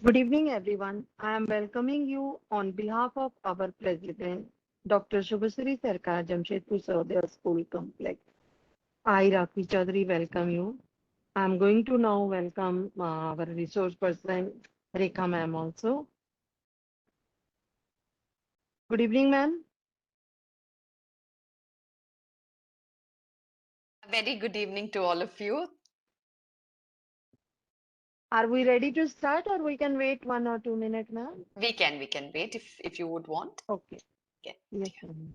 Good evening, everyone. I am welcoming you on behalf of our President, Dr. Shubhasri Sarkar, Jamshedpur Sarodaya School Complex. I, Rakhi Chaudhary, welcome you. I am going to now welcome our resource person, Rekha ma'am also. Good evening, ma'am. A very good evening to all of you. Are we ready to start or we can wait 1 or 2 minutes, ma'am? We can wait if you would want. Okay. Okay. Yes, ma'am.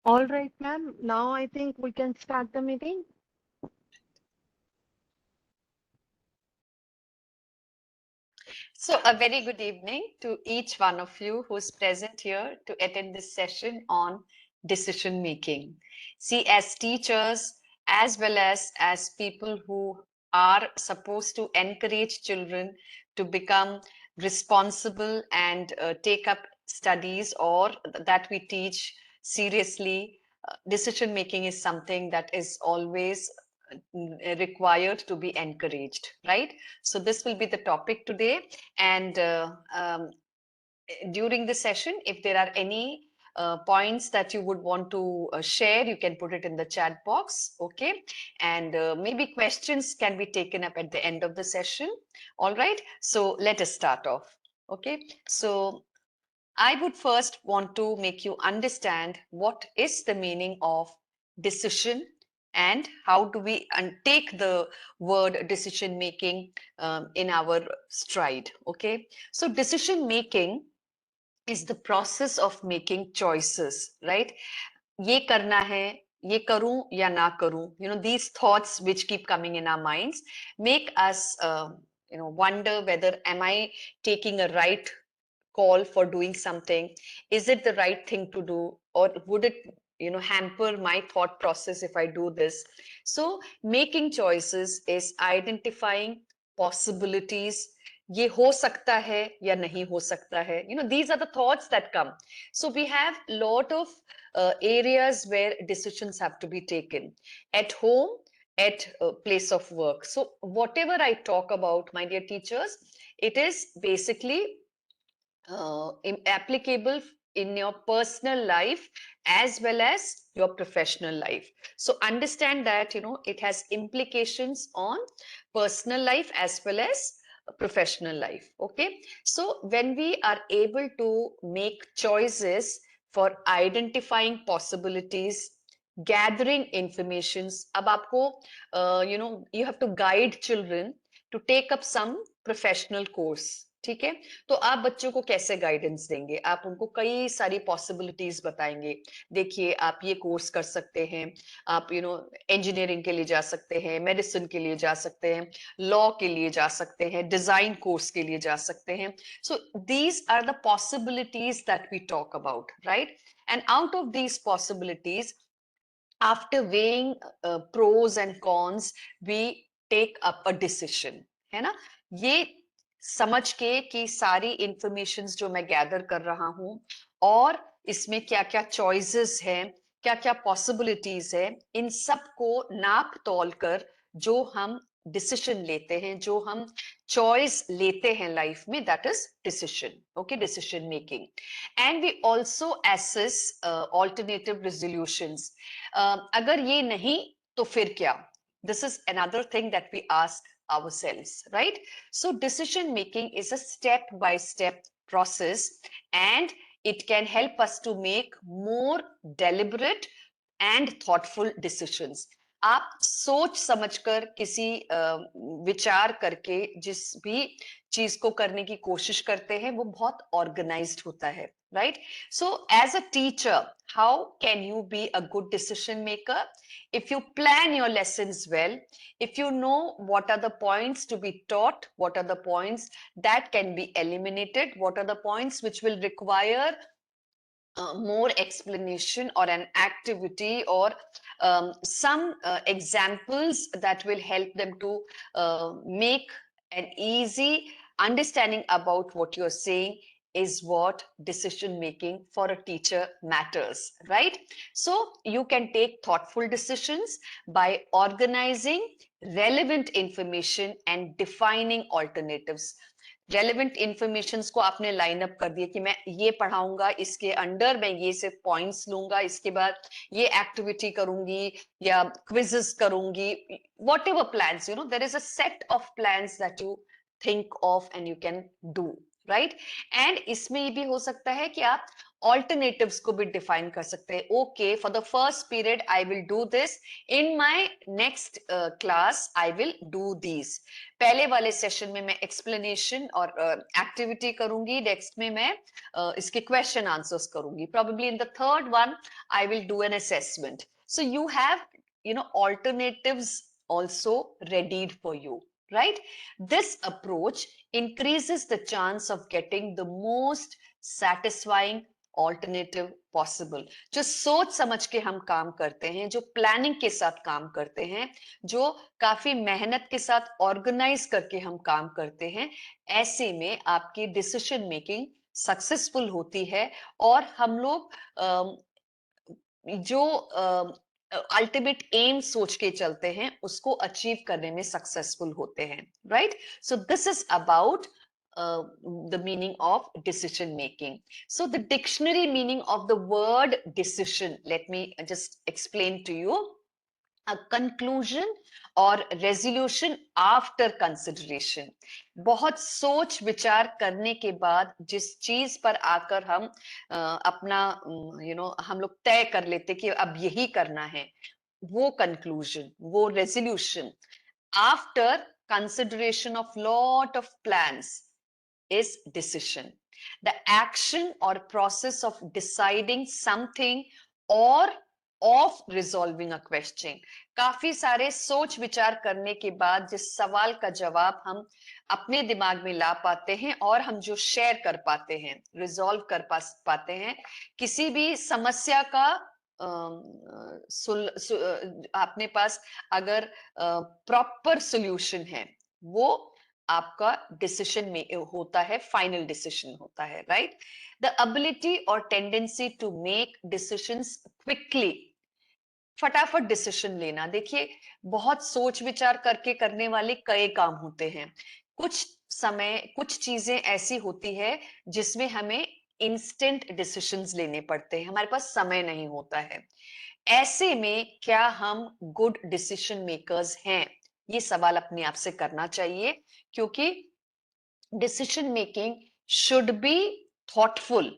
All right, ma'am. Now I think we can start the meeting. So a very good evening to each one of you who's present here to attend this session on decision making. See, as teachers, as well as people who are supposed to encourage children to become responsible and take up studies or that we teach seriously, decision making is something that is always required to be encouraged, right? So this will be the topic today. And during the session, if there are any points that you would want to share, you can put it in the chat box, okay? And maybe questions can be taken up at the end of the session. All right, so let us start off. Okay, so I would first want to make you understand what is the meaning of decision and how do we take the word decision making in our stride. Okay, so decision making is the process of making choices, right? ये करना है, ये करूं या ना करूं, these thoughts which keep coming in our minds make us wonder whether am I taking a right call for doing something, is it the right thing to do, or would it hamper my thought process if I do this. So making choices is identifying possibilities. ये हो सकता है या नहीं हो सकता है, these are the thoughts that come. So we have lot of areas where decisions have to be taken at home, at place of work. So whatever I talk about, my dear teachers, it is basically applicable in your personal life as well as your professional life. So understand that it has implications on personal life as well as professional life. Okay, so when we are able to make choices for identifying possibilities, gathering informations, अब आपको you have to guide children to take up some professional course. ठीक है, तो आप बच्चों को कैसे guidance देंगे? आप उनको कई सारी पॉसिबिलिटीज बताएंगे। देखिए, आप ये कोर्स कर सकते हैं, आप इंजीनियरिंग के लिए जा सकते हैं, मेडिसिन के लिए जा सकते हैं, लॉ के लिए जा सकते हैं, डिजाइन कोर्स के लिए जा सकते हैं। So these are the possibilities that we talk about, right? And out of these possibilities, after weighing pros and cons, we take up a decision, है ना? ये समझ के कि सारी इंफॉर्मेशंस जो मैं गैदर कर रहा हूं और इसमें क्या क्या चॉइसेस हैं, क्या क्या पॉसिबिलिटीज है, इन सब को नाप तौल कर जो हम डिसीजन लेते हैं, जो हम चॉइस लेते हैं लाइफ में, that is decision. Okay, decision making. And we also assess alternative resolutions. अगर ये नहीं तो फिर क्या? This is another thing that we ask ourselves, right? So decision making is a step by step process, and it can help us to make more deliberate and thoughtful decisions. आप सोच समझकर किसी विचार करके जिस भी चीज को करने की कोशिश करते हैं वो बहुत ऑर्गेनाइज्ड होता है, right? So as a teacher, how can you be a good decision maker? If you plan your lessons well, if you know what are the points to be taught, what are the points that can be eliminated, what are the points which will require more explanation or an activity, or some examples that will help them to make an easy understanding about what you're saying, is what decision making for a teacher matters, right? So you can take thoughtful decisions by organizing relevant information and defining alternatives. Relevant informations को आपने line up कर दिया कि मैं ये पढ़ाऊंगा, इसके under मैं ये से पॉइंट्स लूंगा, इसके बाद ये एक्टिविटी करूंगी या क्विजेस करूंगी, whatever plans, you know, there is a set of plans that you think of and you can do, right? And इसमें ये भी हो सकता है कि आप ऑल्टरनेटिव्स को भी डिफाइन कर सकते हैं. Okay, for the first period I will do this, in my next class I will do this. पहले वाले सेशन में मैं एक्सप्लेनेशन और एक्टिविटी करूंगी, नेक्स्ट में मैं इसके क्वेश्चन आंसर्स करूंगी, probably in the third one I will do an assessment. So you have, you know, alternatives also readied for you, right? This approach increases the chance of getting the most satisfying alternative possible. जो सोच समझ के हम काम करते हैं, जो planning के साथ काम करते हैं, जो काफी मेहनत के साथ ऑर्गेनाइज करके हम काम करते हैं, ऐसे में आपकी डिसीजन मेकिंग सक्सेसफुल होती है और हम लोग जो अल्टीमेट एम सोच के चलते हैं उसको अचीव करने में सक्सेसफुल होते हैं, right? So this is about the meaning of decision making. So the dictionary meaning of the word decision, let me just explain to you. A conclusion or resolution after consideration. बहुत सोच विचार करने के बाद जिस चीज पर आकर हम अपना हम लोग तय कर लेते कि अब यही करना है, वो conclusion, वो resolution after consideration of lot of plans is decision. The action or process of deciding something or of resolving a question. काफी सारे सोच विचार करने के बाद जिस सवाल का जवाब हम अपने दिमाग में ला पाते हैं और हम जो शेयर कर पाते हैं, रिजॉल्व कर पाते हैं, किसी भी समस्या का अपने पास अगर प्रॉपर सॉल्यूशन है, वो आपका डिसीजन में होता है, फाइनल डिसीजन होता है, राइट? द एबिलिटी और tendency to make decisions quickly, फटाफट डिसीजन लेना. देखिए, बहुत सोच विचार करके करने वाले कई काम होते हैं. कुछ समय कुछ चीजें ऐसी होती है जिसमें हमें इंस्टेंट डिसीजंस लेने पड़ते हैं, हमारे पास समय नहीं होता है. ऐसे में क्या हम गुड डिसीजन मेकर्स हैं? ये सवाल अपने आप से करना चाहिए, क्योंकि decision making should be thoughtful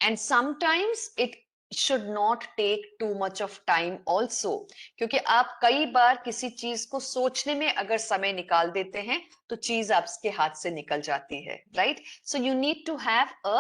and sometimes it should not take too much of time also. क्योंकि आप कई बार किसी चीज को सोचने में अगर समय निकाल देते हैं तो चीज आपके हाथ से निकल जाती है, right? So you need to have a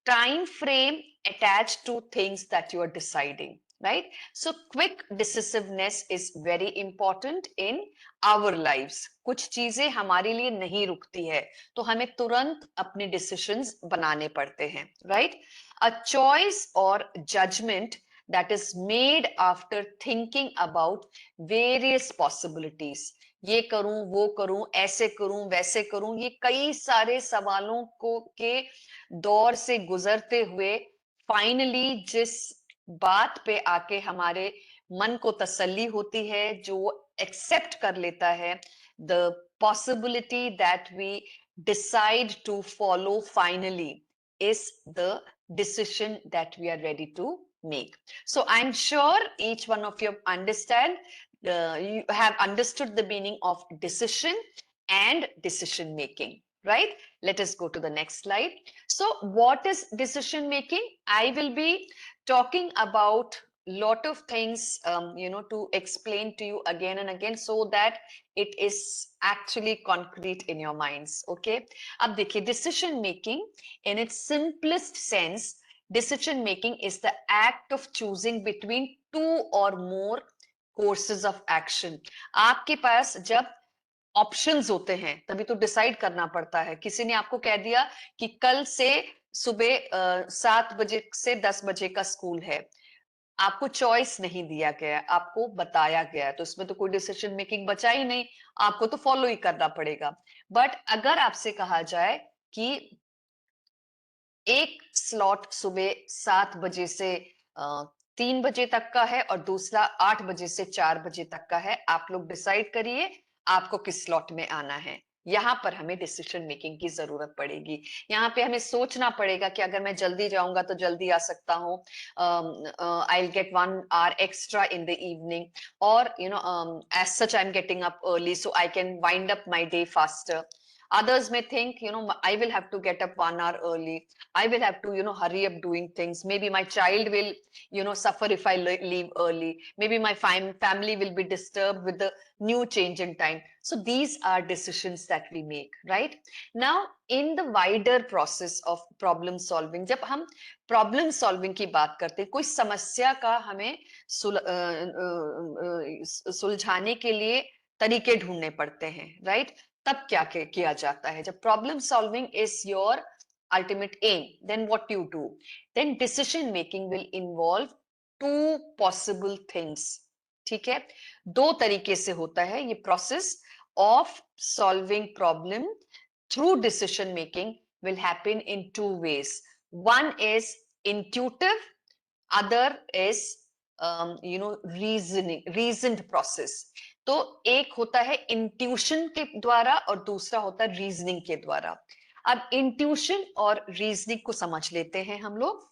time frame attached to things that you are deciding, right? So quick decisiveness is very important in our lives. कुछ चीजें हमारे लिए नहीं रुकती है तो हमें तुरंत अपने decisions बनाने पड़ते हैं, right? A choice or judgment that is made after thinking about various possibilities. ये करूं, वो करूं, ऐसे करूं, वैसे करूं, ये कई सारे सवालों को के दौर से गुजरते हुए फाइनली जिस बात पे आके हमारे मन को तसल्ली होती है, जो एक्सेप्ट कर लेता है, the possibility that we decide to follow finally is the decision that we are ready to make. So I'm sure each one of you understand you have understood the meaning of decision and decision making, right? Let us go to the next slide. So what is decision making? I will be talking about lot of things, to explain to you again and again, so that it is actually concrete in your minds. Okay, अब देखिए, decision making in its simplest sense, decision making is the act of choosing between two or more courses of action. आपके पास जब options होते हैं तभी तो decide करना पड़ता है। किसी ने आपको कह दिया कि कल से सुबह 7 बजे से 10 बजे का स्कूल है, आपको चॉइस नहीं दिया गया, आपको बताया गया, तो इसमें तो कोई डिसीजन मेकिंग बचा ही नहीं, आपको तो फॉलो ही करना पड़ेगा। बट अगर आपसे कहा जाए कि एक स्लॉट सुबह 7 बजे से 3 बजे तक का है और दूसरा 8 बजे से 4 बजे तक का है, आप लोग डिसाइड करिए आपको किस स्लॉट में आना है। यहाँ पर हमें डिसीजन मेकिंग की जरूरत पड़ेगी। यहाँ पे हमें सोचना पड़ेगा कि अगर मैं जल्दी जाऊंगा तो जल्दी आ सकता हूँ, I will get 1 hour extra in the evening, और as such I am getting up early so I can wind up my day faster. Others may think, I will have to get up 1 hour early. I will have to, hurry up doing things. Maybe my child will, suffer if I leave early. Maybe my family will be disturbed with the new change in time. So these are decisions that we make, right? Now, in the wider process of problem solving, जब हम problem solving की बात करते हैं, कोई समस्या का हमें सुलझाने के लिए तरीके ढूंढने पड़ते हैं, right? तब क्या किया जाता है? जब problem solving is your ultimate aim, then what you do, then decision making will involve two possible things. ठीक है, दो तरीके से होता है ये process of solving problem through decision making will happen in two ways. One is intuitive, other is reasoned process. तो एक होता है इंट्यूशन के द्वारा और दूसरा होता है रीजनिंग के द्वारा. अब इंट्यूशन और रीजनिंग को समझ लेते हैं हम लोग.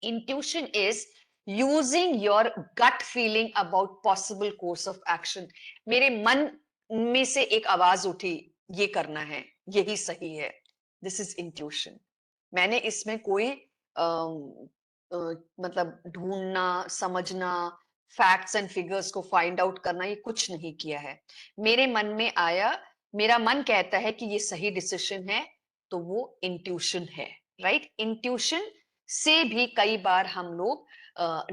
Intuition is using your gut feeling about possible course of action. मेरे मन में से एक आवाज उठी, ये करना है, यही सही है. This is intuition. मैंने इसमें कोई मतलब ढूंढना, समझना, फैक्ट्स एंड फिगर्स को फाइंड आउट करना, ये कुछ नहीं किया है. मेरे मन में आया, मेरा मन कहता है कि ये सही डिसीजन है, तो वो इंट्यूशन है, राइट? इंट्यूशन से भी कई बार हम लोग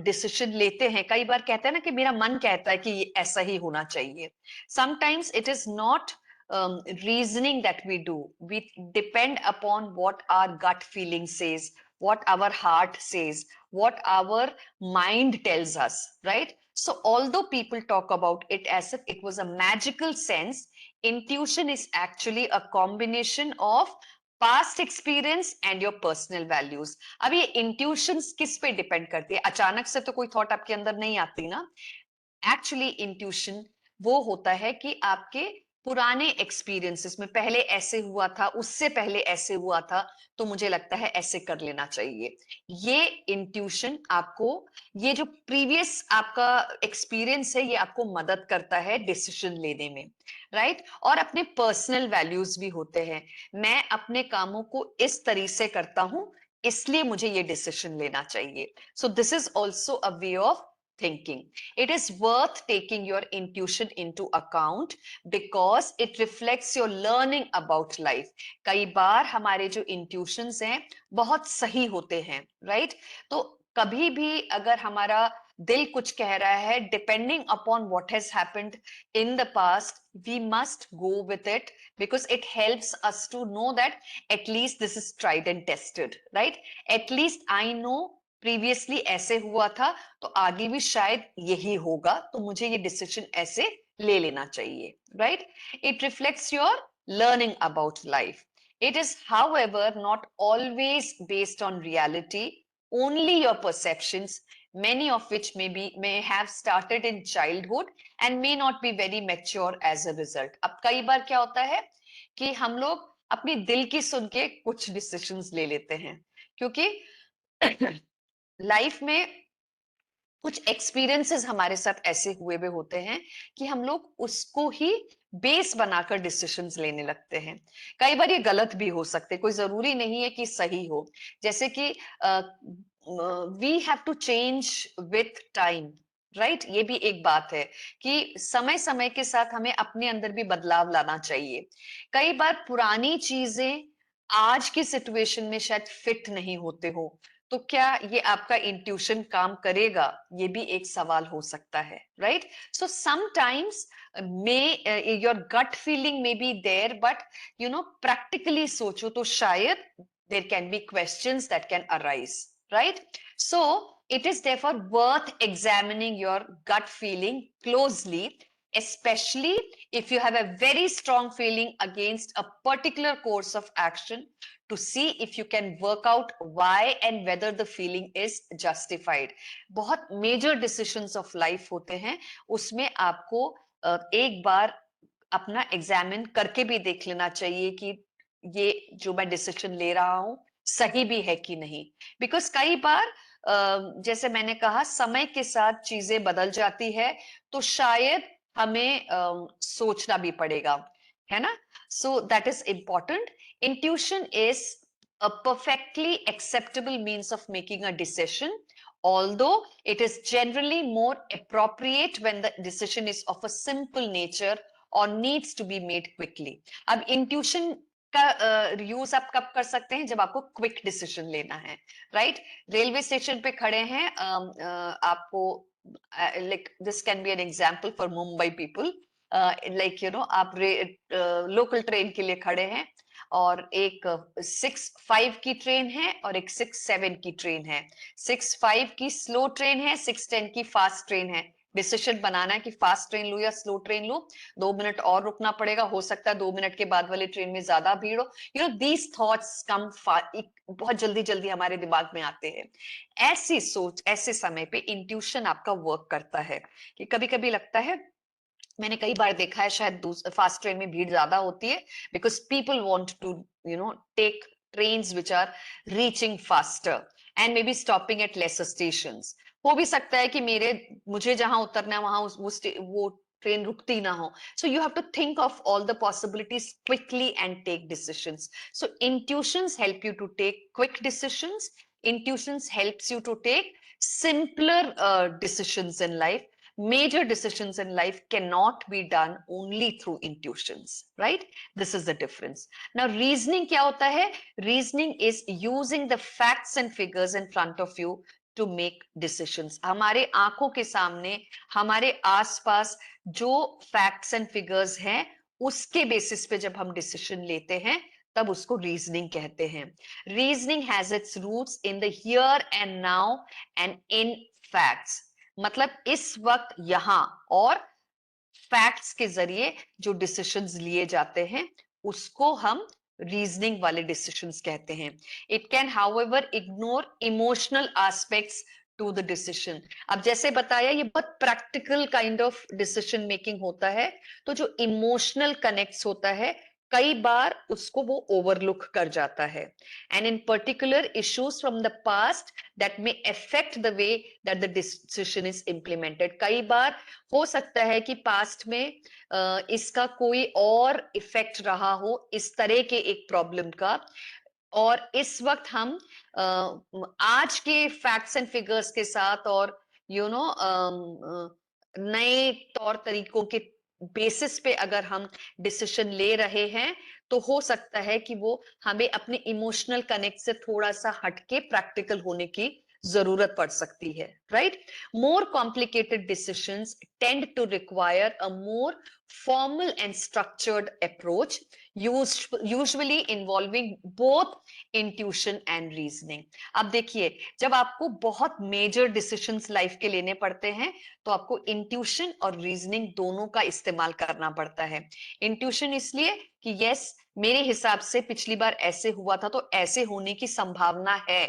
डिसीजन लेते हैं. कई बार कहते हैं ना कि मेरा मन कहता है कि ये ऐसा ही होना चाहिए. Sometimes it is not reasoning that we do. We depend upon what our gut feeling says, what our heart says, what our mind tells us, right? So although people talk about it as if it was a magical sense, intuition is actually a combination of past experience and your personal values. अब ये intuitions किस पे depend करती है? अचानक से तो कोई थॉट आपके अंदर नहीं आती ना. एक्चुअली इंट्यूशन वो होता है कि आपके पुराने एक्सपीरियंसेस में पहले ऐसे हुआ था, उससे पहले ऐसे हुआ था, तो मुझे लगता है ऐसे कर लेना चाहिए. ये इंट्यूशन आपको, ये जो प्रीवियस आपका एक्सपीरियंस है, ये आपको मदद करता है डिसीजन लेने में, राइट? और अपने पर्सनल वैल्यूज भी होते हैं. मैं अपने कामों को इस तरीके से करता हूं, इसलिए मुझे ये डिसीजन लेना चाहिए. So this is also a way of thinking. It is worth taking your intuition into account because it reflects your learning about life. कई बार हमारे जो intuitions हैं बहुत सही होते हैं, right? तो कभी भी अगर हमारा दिल कुछ कह रहा है, depending upon what has happened in the past, we must go with it because it helps us to know that at least this is tried and tested, right? At least I know previously ऐसे हुआ था, तो आगे भी शायद यही होगा, तो मुझे ये डिसीजन ऐसे ले लेना चाहिए, right? It reflects your learning about life. It is, however, not always based on reality, only your perceptions, many of which may have started in childhood and may not be very mature as a result. अब कई बार क्या होता है कि हम लोग अपनी दिल की सुन के कुछ डिसीजंस ले लेते हैं, क्योंकि लाइफ में कुछ एक्सपीरियंसेस हमारे साथ ऐसे हुए हुए होते हैं कि हम लोग उसको ही बेस बनाकर डिसीजंस लेने लगते हैं। कई बार ये गलत भी हो सकते, कोई जरूरी नहीं है कि सही हो। जैसे कि we have to change with time, right? ये भी एक बात है कि समय समय के साथ हमें अपने अंदर भी बदलाव लाना चाहिए। कई बार पुरानी चीजें आज की सिचुएशन में शायद फिट नहीं होते हो, तो क्या ये आपका इंट्यूशन काम करेगा? ये भी एक सवाल हो सकता है, right? So sometimes may your gut feeling may be there, but practically सोचो तो शायद there can be questions that can arise, right? So it is therefore worth examining your gut feeling closely, especially if you have a very strong feeling against a particular course of action, to see if you can work out why and whether the feeling is justified. बहुत major decisions of life होते हैं, उसमें आपको एक बार अपना examine करके भी देख लेना चाहिए कि ये जो मैं डिसीजन ले रहा हूं सही भी है कि नहीं। बिकॉज कई बार जैसे मैंने कहा, समय के साथ चीजें बदल जाती है, तो शायद हमें सोचना भी पड़ेगा, है ना? सो that is important. Intuition is a perfectly acceptable means of making a decision, although it is generally more appropriate when the decision is of a simple nature or needs to be made quickly. अब intuition का use आप कब कर सकते हैं? जब आपको quick decision लेना है, राइट? रेलवे स्टेशन पे खड़े हैं, आपको like this can be an example for Mumbai people, like आप लोकल ट्रेन के लिए खड़े हैं, और एक 6:05 की ट्रेन है और एक 6:07 की ट्रेन है। 6:05 की स्लो ट्रेन है, 6:10 की फास्ट ट्रेन है। डिसीजन बनाना है कि फास्ट ट्रेन लूं या स्लो ट्रेन लूं। 2 मिनट और रुकना पड़ेगा, हो सकता है 2 मिनट के बाद वाली ट्रेन में ज्यादा भीड़ हो। दीज थॉट्स कम बहुत जल्दी जल्दी हमारे दिमाग में आते हैं। ऐसी सोच, ऐसे समय पे इंट्यूशन आपका वर्क करता है कि कभी कभी लगता है, मैंने कई बार देखा है, शायद फास्ट ट्रेन में भीड़ ज्यादा होती है because people want to take trains which are reaching faster and may be stopping at lesser stations. हो भी सकता है कि मुझे जहां उतरना है वहां वो ट्रेन रुकती ना हो। So you have to think of all the possibilities quickly and take decisions. So intuitions help you to take quick decisions. Intuitions helps you to take simpler decisions in life. Major decisions in life cannot be done only through intuitions, right? This is the difference. Now reasoning क्या होता है? Reasoning is using the facts and figures in front of you to make decisions. हमारे आंखों के सामने, हमारे आसपास जो facts and figures हैं, उसके बेसिस पे जब हम डिसीजन लेते हैं, तब उसको रीजनिंग कहते हैं। Reasoning has its roots in the here and now and in facts. मतलब इस वक्त यहां, और फैक्ट्स के जरिए जो डिसीजंस लिए जाते हैं उसको हम रीजनिंग वाले डिसीजंस कहते हैं। It can however ignore emotional aspects to the decision. अब जैसे बताया, ये बहुत practical kind of decision making होता है, तो जो इमोशनल कनेक्ट्स होता है, कई बार उसको वो ओवरलुक कर जाता है। And in particular issues from the past that may affect the way that the decision is implemented. कई बार हो सकता है कि पास्ट में इसका कोई और इफेक्ट रहा हो, इस तरह के एक प्रॉब्लम का, और इस वक्त हम आज के फैक्ट्स एंड फिगर्स के साथ और नए तौर तरीकों के बेसिस पे अगर हम डिसीजन ले रहे हैं, तो हो सकता है कि वो हमें अपने इमोशनल कनेक्ट से थोड़ा सा हटके प्रैक्टिकल होने की जरूरत पड़ सकती है, right? More complicated decisions tend to require a more formal and structured approach, usually involving both intuition and reasoning. अब देखिए, जब आपको बहुत मेजर डिसीजंस लाइफ के लेने पड़ते हैं, तो आपको इंट्यूशन और रीजनिंग दोनों का इस्तेमाल करना पड़ता है। इंट्यूशन इसलिए कि यस, मेरे हिसाब से पिछली बार ऐसे हुआ था, तो ऐसे होने की संभावना है,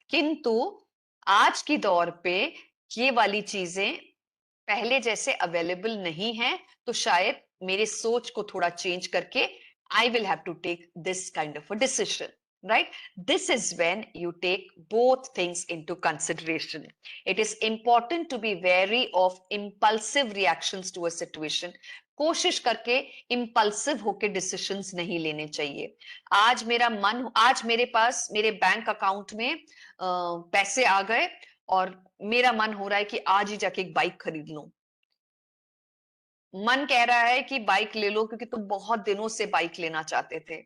किंतु आज की दौर पे ये वाली चीजें पहले जैसे अवेलेबल नहीं है, तो शायद मेरे सोच को थोड़ा चेंज करके I will have to take this kind of a decision, right? This is when you take both things into consideration. It is important to be wary of impulsive reactions to a situation. कोशिश करके impulsive होके decisions नहीं लेने चाहिए. आज मेरे पास मेरे bank account में पैसे आ गए और मेरा मन हो रहा है कि आज ही जाके एक बाइक खरीद लूं. मन कह रहा है कि बाइक ले लो क्योंकि तुम बहुत दिनों से बाइक लेना चाहते थे,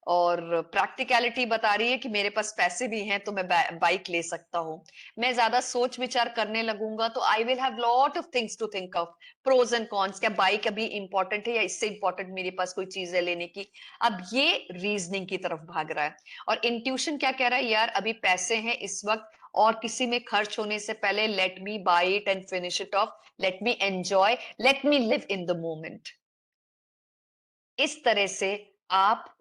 और प्रैक्टिकलिटी बता रही है कि मेरे पास पैसे भी हैं तो मैं बाइक ले सकता हूँ. मैं ज्यादा सोच विचार करने लगूंगा तो I will have lot of things to think of, pros and cons. क्या बाइक अभी इंपॉर्टेंट है या इससे इंपॉर्टेंट मेरे पास कोई चीज है लेने की? अब ये रीजनिंग की तरफ भाग रहा है. और इंट्यूशन क्या कह रहा है? यार अभी पैसे हैं इस वक्त और किसी में खर्च होने से पहले let me buy it and finish it off, let me enjoy, let me live in the moment. इस तरह से आप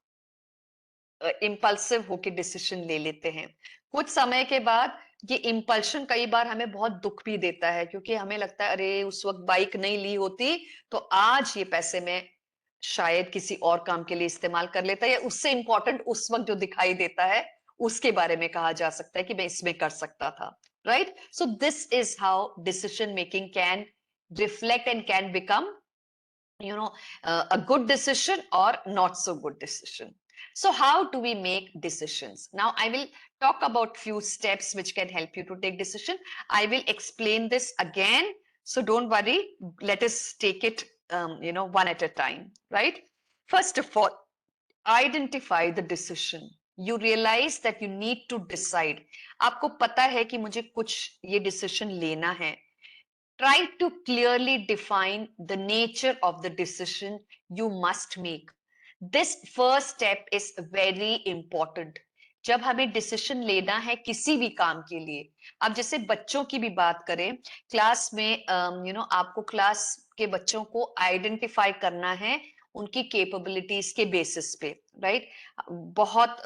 इम्पल्सिव होके डिसीजन ले लेते हैं. कुछ समय के बाद ये इम्पल्शन कई बार हमें बहुत दुख भी देता है, क्योंकि हमें लगता है अरे उस वक्त बाइक नहीं ली होती तो आज ये पैसे मैं शायद किसी और काम के लिए इस्तेमाल कर लेता, या उससे इंपॉर्टेंट उस वक्त जो दिखाई देता है उसके बारे में कहा जा सकता है कि मैं इसमें कर सकता था. Right? So this is how decision making can reflect and can become a good decision or not so good decision. So how do we make decisions? Now I will talk about few steps which can help you to take decision. I will explain this again, so don't worry. Let us take it one at a time, right? First of all, identify the decision. You realize that you need to decide. आपको पता है कि मुझे कुछ ये decision लेना है. Try to clearly define the nature of the decision you must make. This first step is very important. जब हमें डिसीजन लेना है किसी भी काम के लिए, अब जैसे बच्चों की भी बात करें, क्लास में आपको क्लास के बच्चों को आइडेंटिफाई करना है उनकी कैपेबिलिटीज के बेसिस पे, राइट? बहुत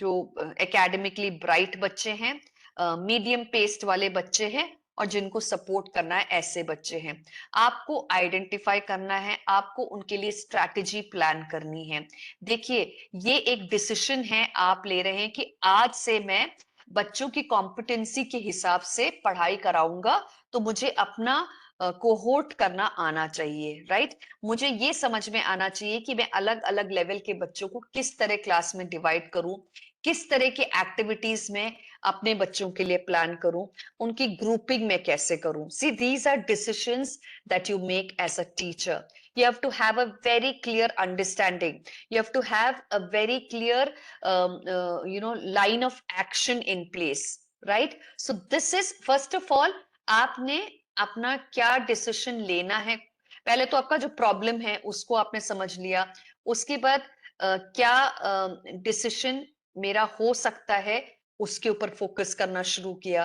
जो एकेडमिकली ब्राइट बच्चे हैं, मीडियम पेस्ट वाले बच्चे हैं, और जिनको सपोर्ट करना है ऐसे बच्चे हैं. आपको आइडेंटिफाई करना है, आपको उनके लिए स्ट्रैटेजी प्लान करनी है. देखिए, ये एक डिसीजन है आप ले रहे हैं कि आज से मैं बच्चों की कॉम्पिटेंसी के हिसाब से पढ़ाई कराऊंगा, तो मुझे अपना कोहोर्ट करना आना चाहिए, राइट? मुझे ये समझ में आना चाहिए कि मैं अलग अलग लेवल के बच्चों को किस तरह क्लास में डिवाइड करूं, किस तरह की एक्टिविटीज में अपने बच्चों के लिए प्लान करूं, उनकी ग्रुपिंग में कैसे करूं. See, these are decisions that you make as a teacher. You have to have a very clear understanding. You have to have a very clear line of action in place, right? So this is, first of all, आपने अपना क्या decision लेना है. पहले तो आपका जो problem है उसको आपने समझ लिया. उसके बाद क्या डिसीजन मेरा हो सकता है उसके ऊपर फोकस करना शुरू किया.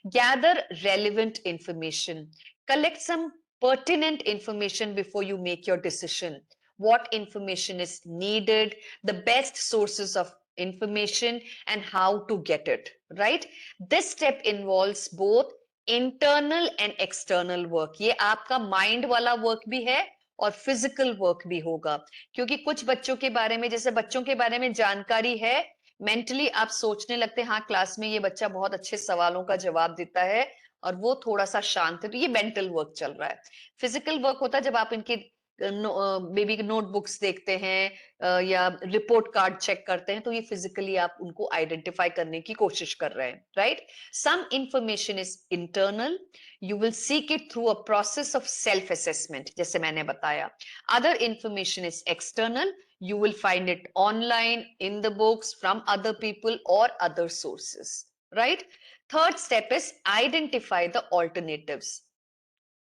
Gather relevant information, collect some pertinent information before you make your decision. What information is needed, the best sources of information, and how to get it, right? This step involves both internal and external work. ये आपका mind वाला work भी है और physical work भी होगा, क्योंकि कुछ बच्चों के बारे में, जैसे बच्चों के बारे में जानकारी है, मेंटली आप सोचने लगते हैं हाँ क्लास में ये बच्चा बहुत अच्छे सवालों का जवाब देता है और वो थोड़ा सा शांत है, तो ये मेंटल वर्क चल रहा है. फिजिकल वर्क होता है जब आप इनके बेबी के नोटबुक्स देखते हैं या रिपोर्ट कार्ड चेक करते हैं, तो ये फिजिकली आप उनको आइडेंटिफाई करने की कोशिश कर रहे हैं, right? Some information is internal, you will seek it through a process of self assessment, जैसे मैंने बताया. Other information is external, you will find it online, in the books, from other people or other sources, right? Third step is identify the alternatives.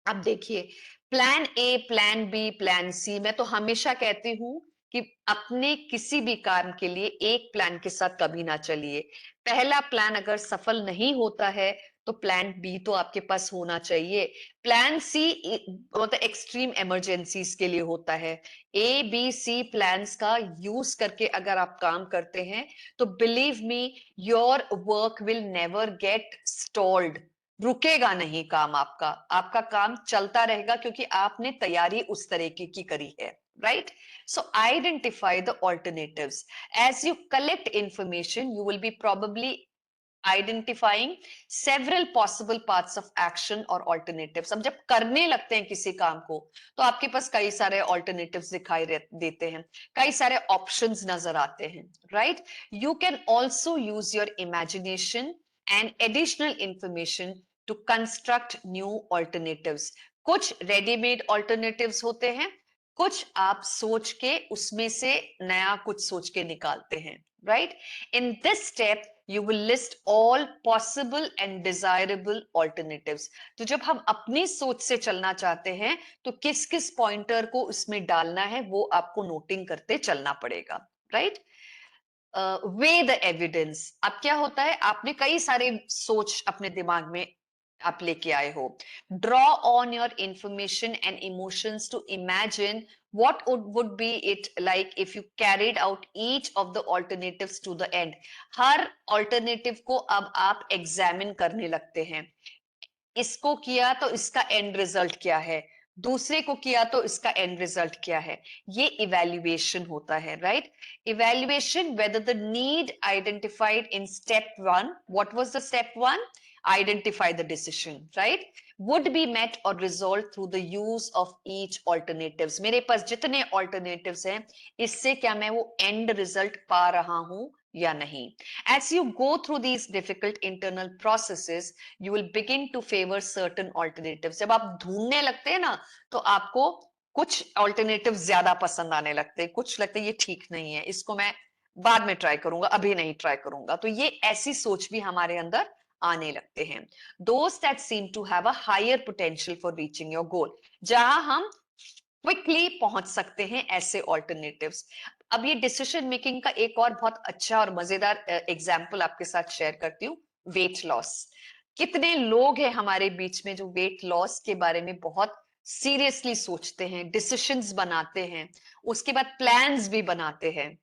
अब देखिए, plan A, plan B, plan C, मैं तो हमेशा कहती हूं कि अपने किसी भी काम के लिए एक प्लान के साथ कभी ना चलिए. पहला प्लान अगर सफल नहीं होता है तो प्लान बी तो आपके पास होना चाहिए. प्लान सी मतलब एक्सट्रीम इमरजेंसीज के लिए होता है. ए बी सी प्लान्स का यूज करके अगर आप काम करते हैं तो believe me, your work will never get stalled. रुकेगा नहीं काम आपका, आपका काम चलता रहेगा, क्योंकि आपने तैयारी उस तरीके की करी है. right? So identify the alternatives. As you collect information, you will be probably identifying several possible paths of action or alternatives. अब जब करने लगते हैं किसी काम को, तो आपके पास कई सारे alternatives दिखाई देते हैं, कई सारे options नजर आते हैं, right? You can also use your imagination and additional information to construct new alternatives. कुछ ready-made alternatives होते हैं, कुछ आप सोच के उसमें से नया कुछ सोच के निकालते हैं, right? In this step, you will list all possible and desirable alternatives. तो जब हम अपनी सोच से चलना चाहते हैं, तो किस किस पॉइंटर को उसमें डालना है, वो आपको नोटिंग करते चलना पड़ेगा, right? Way the evidence. अब क्या होता है, आपने कई सारे सोच अपने दिमाग में आप लेके आए हो. Draw on your information and emotions to imagine what would be it like if you carried out each of the alternatives to the end. Her alternative को अब आप examine करने लगते हैं. इसको किया तो इसका एंड रिजल्ट क्या है, दूसरे को किया तो इसका एंड रिजल्ट क्या है, ये इवैल्यूएशन होता है, right? Evaluation whether the need identified in step 1, what was the step 1, identify the decision, right, would be met or resolved through the use of each alternatives. मेरे पास जितने alternatives हैं, इससे क्या मैं वो end result पा रहा हूं या नहीं. As you go through these difficult internal processes, you will begin to favor certain alternatives. जब आप ढूंढने लगते हैं ना, तो आपको कुछ alternatives ज्यादा पसंद आने लगते हैं, कुछ लगते हैं ये ठीक नहीं है, इसको मैं बाद में ट्राई करूंगा, अभी नहीं ट्राई करूंगा. तो ये ऐसी सोच भी हमारे अंदर आने लगते हैं. Those that seem to have a higher potential for reaching your goal, जहां हम क्विकली पहुंच सकते हैं, ऐसे ऑल्टरनेटिव्स. अब ये डिसीजन मेकिंग का एक और बहुत अच्छा और मजेदार एग्जांपल आपके साथ शेयर करती हूँ, वेट लॉस. कितने लोग हैं हमारे बीच में जो वेट लॉस के बारे में बहुत सीरियसली सोचते हैं, डिसीजंस बनाते हैं, उसके बाद प्लान्स भी बनाते हैं.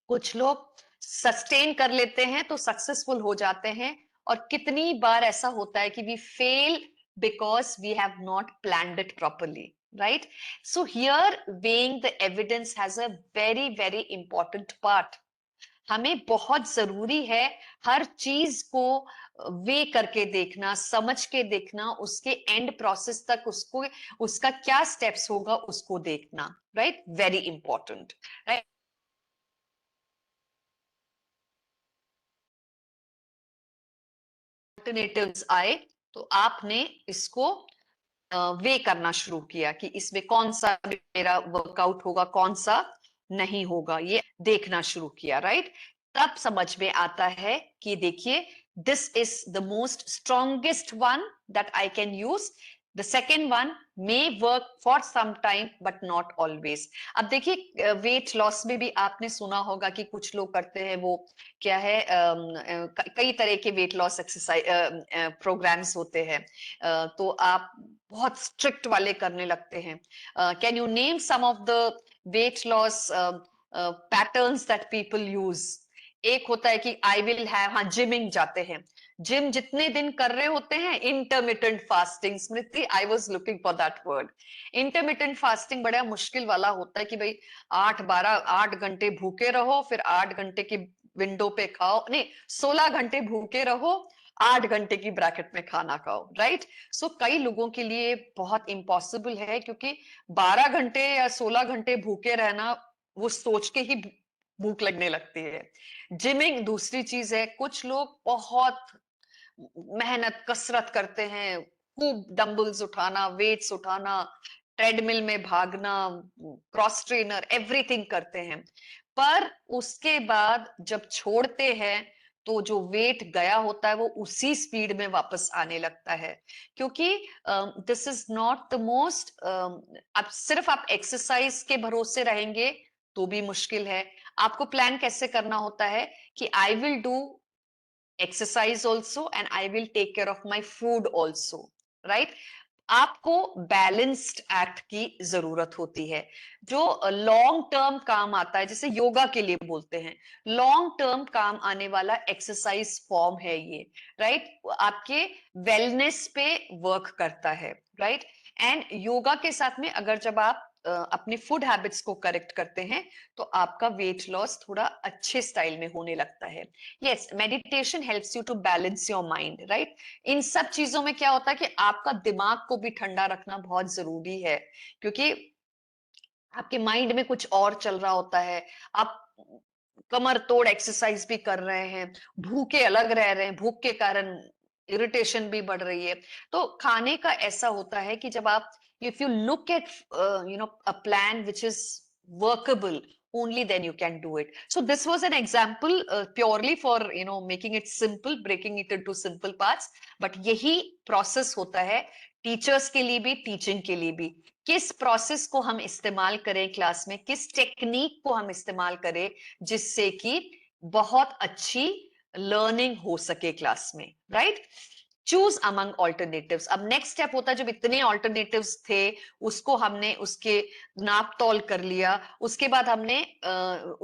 कुछ लोग सस्टेन कर लेते हैं तो सक्सेसफुल हो जाते हैं, और कितनी बार ऐसा होता है कि we fail because we have not planned it properly, right? So here weighing the evidence has a very important part. हमें बहुत जरूरी है हर चीज को वे करके देखना, समझ के देखना, उसके एंड प्रोसेस तक उसको, उसका क्या स्टेप्स होगा उसको देखना, right? Very important, right? Alternatives आए तो आपने इसको वे करना शुरू किया कि इसमें कौन सा मेरा वर्कआउट होगा, कौन सा नहीं होगा, ये देखना शुरू किया, राइट? तब समझ में आता है कि देखिए, this is the most strongest one that I can use. The second one may work for some time but not always. अब देखिए, वेट लॉस में भी आपने सुना होगा कि कुछ लोग करते हैं, वो क्या है, कई तरह के वेट लॉस एक्सरसाइज प्रोग्राम्स होते हैं. तो आप बहुत स्ट्रिक्ट वाले करने लगते हैं. Can you name some of the weight loss patterns that people use? एक होता है कि आई विल हैव, हाँ, जिमिंग जाते हैं, जिम जितने दिन कर रहे होते हैं, intermittent fasting. Smriti, I was looking for that word. Intermittent fasting बड़ा मुश्किल वाला होता है कि भाई 8 घंटे भूखे रहो, फिर 8 घंटे की विंडो पे खाओ, नहीं, 16 घंटे भूखे रहो, 8 घंटे की ब्रैकेट में खाना खाओ, राइट? सो कई लोगों के लिए बहुत इम्पॉसिबल है, क्योंकि 12 घंटे या 16 घंटे भूखे रहना, वो सोच के ही भूख लगने लगती है. जिमिंग दूसरी चीज है. कुछ लोग बहुत मेहनत कसरत करते हैं, खूब डंबल्स उठाना, वेट्स उठाना, ट्रेडमिल में भागना, क्रॉस ट्रेनर, एवरीथिंग करते हैं, पर उसके बाद जब छोड़ते हैं तो जो वेट गया होता है वो उसी स्पीड में वापस आने लगता है. क्योंकि this is not the most, अब सिर्फ आप एक्सरसाइज के भरोसे रहेंगे तो भी मुश्किल है. आपको प्लान कैसे करना होता है कि I will do exercise also and I will take care of my food also, right? आपको बैलेंस्ड एक्ट की जरूरत होती है. जो लॉन्ग टर्म काम आता है, जैसे योगा के लिए बोलते हैं, लॉन्ग टर्म काम आने वाला एक्सरसाइज फॉर्म है ये, राइट? आपके वेलनेस पे वर्क करता है, राइट? एंड योगा के साथ में अगर जब आप अपने फूड हैबिट्स को करेक्ट करते हैं तो आपका वेट लॉस थोड़ा अच्छे स्टाइल में होने लगता है। Yes, meditation helps you to balance your mind, right. इन सब चीजों में क्या होता है कि आपका दिमाग को भी ठंडा रखना बहुत जरूरी है, क्योंकि आपके माइंड में कुछ और चल रहा होता है। आप कमर तोड़ एक्सरसाइज भी कर रहे हैं, भूखे अलग रह रहे हैं, भूख के कारण इरिटेशन भी बढ़ रही है। तो खाने का ऐसा होता है कि जब आप, if you look at a plan which is workable, only then you can do it. So this was an example purely for making it simple, breaking it into simple parts. But यही process होता है teachers के लिए भी, teaching के लिए भी। किस प्रोसेस को हम इस्तेमाल करें क्लास में, किस टेक्निक को हम इस्तेमाल करें जिससे कि बहुत अच्छी लर्निंग हो सके क्लास में, राइट। Choose among alternatives. अब नेक्स्ट स्टेप होता है, जब इतने ऑल्टरनेटिव्स थे उसको हमने उसके नाप तोल कर लिया, उसके बाद हमने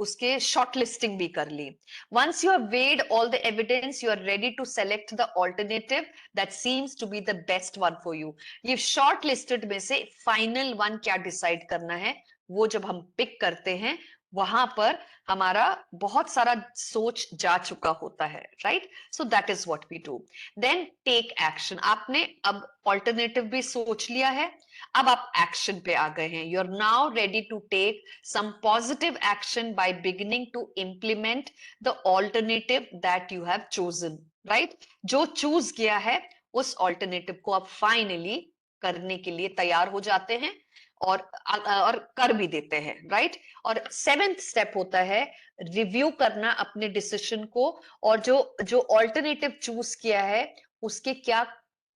उसके शॉर्ट लिस्टिंग भी कर ली। Once you have weighed all the evidence, you are ready to select the alternative that seems to be the best one for you. ये शॉर्ट लिस्टेड में से फाइनल वन क्या डिसाइड करना है, वो जब हम पिक करते हैं वहां पर हमारा बहुत सारा सोच जा चुका होता है, right. So that is what we do. Then take action. आपने अब ऑल्टरनेटिव भी सोच लिया है, अब आप एक्शन पे आ गए हैं। You are now ready to take some positive action by beginning to implement the alternative that you have chosen, right. जो चूज किया है उस ऑल्टरनेटिव को आप फाइनली करने के लिए तैयार हो जाते हैं और कर भी देते हैं, राइट। और सेवेंथ स्टेप होता है रिव्यू करना अपने डिसीजन को, और जो जो ऑल्टरनेटिव चूज किया है उसके क्या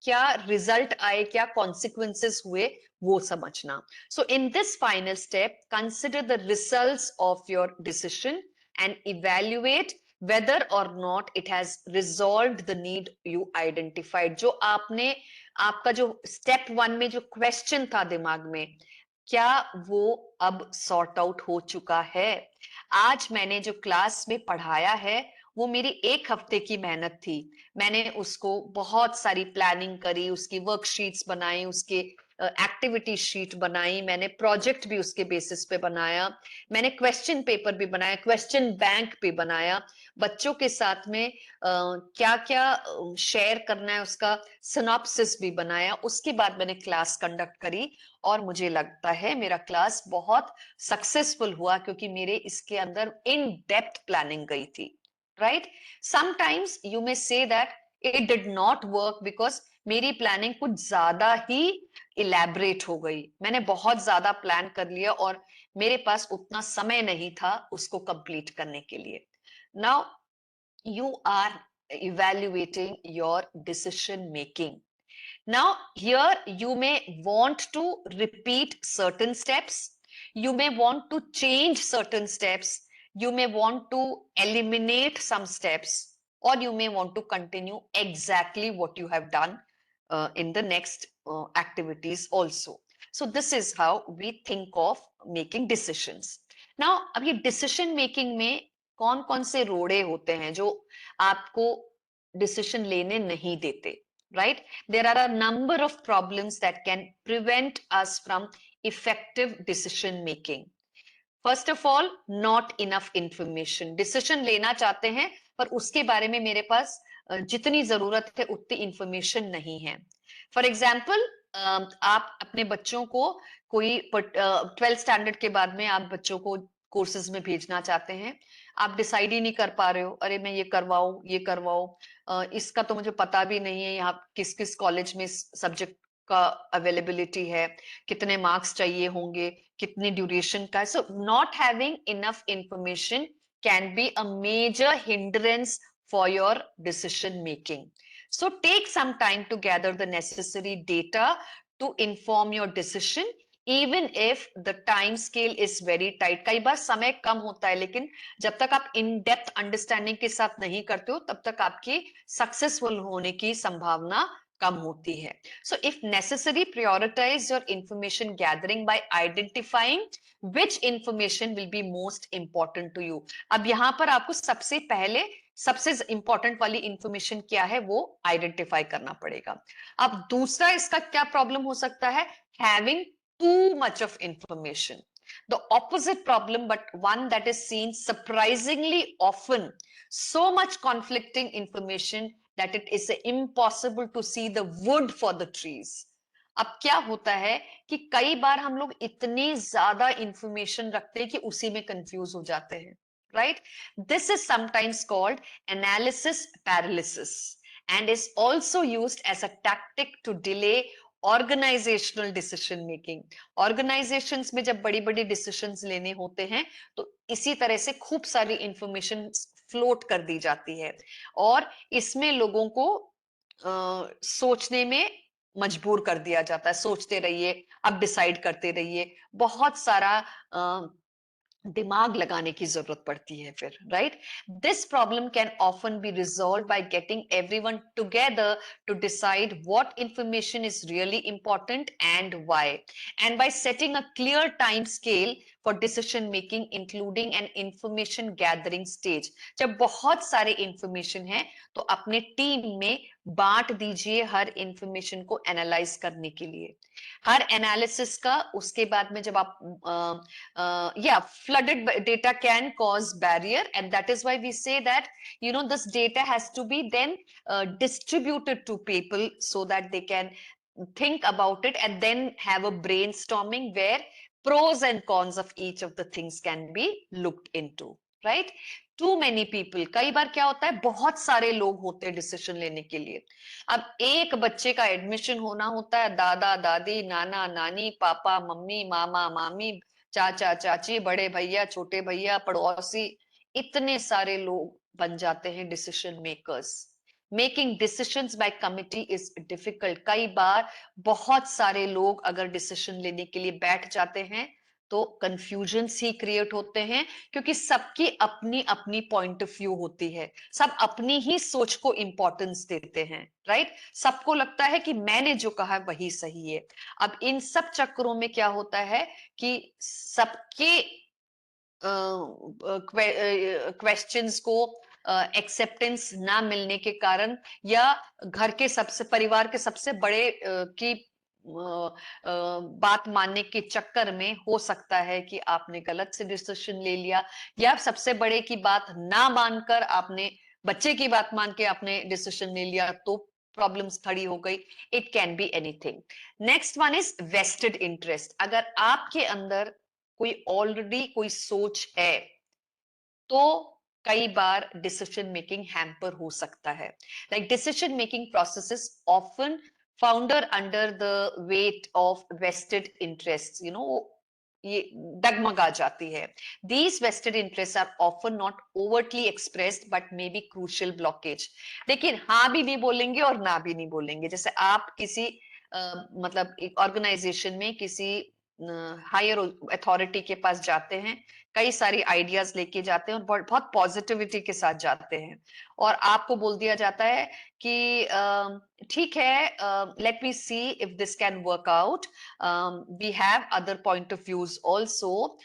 क्या रिजल्ट आए, क्या कॉन्सिक्वेंसेस हुए, वो समझना। So in this final step consider the results of your decision and evaluate whether or not it has resolved the need you identified। जो आपने, आपका जो स्टेप वन में जो क्वेश्चन था दिमाग में, क्या वो अब सॉर्ट आउट हो चुका है। आज मैंने जो क्लास में पढ़ाया है वो मेरी एक हफ्ते की मेहनत थी। मैंने उसको बहुत सारी प्लानिंग करी, उसकी वर्कशीट्स बनाई, उसके एक्टिविटी शीट बनाई, मैंने प्रोजेक्ट भी उसके बेसिस पे बनाया, मैंने क्वेश्चन पेपर भी बनाया, क्वेश्चन बैंक भी बनाया, बच्चों के साथ में क्या क्या शेयर करना है उसका सिनॉप्सिस भी बनाया। उसके बाद मैंने क्लास कंडक्ट करी और मुझे लगता है मेरा क्लास बहुत सक्सेसफुल हुआ, क्योंकि मेरे इसके अंदर इन डेप्थ प्लानिंग गई थी, right. Sometimes you may say that it did not work because मेरी प्लानिंग कुछ ज्यादा ही इलेबरेट हो गई, मैंने बहुत ज्यादा प्लान कर लिया और मेरे पास उतना समय नहीं था उसको कंप्लीट करने के लिए। Now you are evaluating your decision making. Now here you may want to repeat certain steps, you may want to change certain steps, you may want to eliminate some steps, or you may want to continue exactly what you have done in the next activities also. So this is how we think of making decisions. Now अब ये decision making में कौन कौन से रोड़े होते हैं जो आपको डिसीजन लेने नहीं देते, right. There are a number of problems that can prevent us from effective decision making. First of all, not enough information. Decision लेना चाहते हैं पर उसके बारे में मेरे पास जितनी जरूरत है उतनी इंफॉर्मेशन नहीं है। फॉर एग्जाम्पल, आप अपने बच्चों को कोई 12th स्टैंडर्ड के बाद में आप बच्चों को कोर्सेज में भेजना चाहते हैं, आप डिसाइड ही नहीं कर पा रहे हो, अरे मैं ये करवाऊं ये करवाऊं, इसका तो मुझे पता भी नहीं है यहाँ किस किस कॉलेज में सब्जेक्ट का अवेलेबिलिटी है, कितने मार्क्स चाहिए होंगे, कितनी ड्यूरेशन का है। So not having enough information can be a major hindrance for your decision making. So take some time to gather the necessary data to inform your decision, even if the time scale is very tight। कई बार समय कम होता है, लेकिन जब तक आप in depth understanding के साथ नहीं करते हो तब तक आपकी सक्सेसफुल होने की संभावना कम होती है। So if necessary, prioritize your information gathering by identifying which information will be most important to you। अब यहाँ पर आपको सबसे पहले सबसे इंपॉर्टेंट वाली इंफॉर्मेशन क्या है वो आइडेंटिफाई करना पड़ेगा। अब दूसरा इसका क्या प्रॉब्लम हो सकता है, having too much of information. The opposite problem, but one that is seen surprisingly often, so much conflicting information that it is impossible to see the wood for the trees. अब क्या होता है कि कई बार हम लोग इतनी ज्यादा इंफॉर्मेशन रखते हैं कि उसी में कंफ्यूज हो जाते हैं, right? This is sometimes called analysis paralysis and is also used as a tactic to delay organisational decision making. Organisations में जब बड़ी बड़ी डिसीजंस लेने होते हैं तो इसी तरह से खूब सारी इंफॉर्मेशन फ्लोट कर दी जाती है और इसमें लोगों को सोचने में मजबूर कर दिया जाता है। सोचते रहिए, अब डिसाइड करते रहिए, बहुत सारा दिमाग लगाने की जरूरत पड़ती है फिर, right? This problem can often be resolved by getting everyone together to decide what information is really important and why, and by setting a clear time scale for decision making including an information gathering stage. जब बहुत सारे information है तो अपने team में बांट दीजिए हर information को एनालाइज करने के लिए। हर एनालिसिस का उसके बाद में जब आप yeah, flooded data can cause barrier, and that is why we say that, you know, this data has to be then distributed to people so that they can think about it and then have a brainstorming where pros and cons of each of the things can be looked into, right? Too many people, कई बार क्या होता है, बहुत सारे लोग होते हैं decision लेने के लिए। अब एक बच्चे का एडमिशन होना होता है, दादा दादी, नाना नानी, पापा मम्मी, मामा मामी, चाचा चाची, बड़े भैया, छोटे भैया, पड़ोसी, इतने सारे लोग बन जाते हैं decision makers. Making decisions bye committee is difficult. कई बार बहुत सारे लोग अगर डिसीजन लेने के लिए बैठ जाते हैं तो कंफ्यूजन्स ही क्रिएट होते हैं, क्योंकि सबकी अपनी अपनी पॉइंट ऑफ व्यू होती है, सब अपनी ही सोच को इंपॉर्टेंस देते हैं, राइट? सबको लगता है कि मैंने जो कहा वही सही है। अब इन सब चक्करों में क्या होता है कि सबके क्वेश्चंस को एक्सेप्टेंस ना मिलने के कारण, या घर के सबसे, परिवार के सबसे बड़े की बात मानने के चक्कर में हो सकता है कि आपने गलत से डिसीजन ले लिया, या सबसे बड़े की बात ना मानकर आपने बच्चे की बात मान के आपने डिसीजन ले लिया तो प्रॉब्लम्स खड़ी हो गई। It can be anything. Next one is vested interest. अगर आपके अंदर कोई ऑलरेडी कोई सोच है तो कई बार डिसीजन मेकिंग हैम्पर हो सकता है। Like decision making processes often founder under the weight of vested interest, you know, ये डगमगा जाती है। These vested interest are often not overtly expressed but may be crucial blockage. लेकिन हाँ भी नहीं बोलेंगे और ना भी नहीं बोलेंगे। जैसे आप किसी मतलब एक ऑर्गेनाइजेशन में किसी हायर अथॉरिटी के पास जाते हैं, कई सारी आइडियाज लेके जाते हैं और बहुत पॉजिटिविटी के साथ जाते हैं, और आपको बोल दिया जाता है कि ठीक है, let me see if this can work out, we have other point of views also,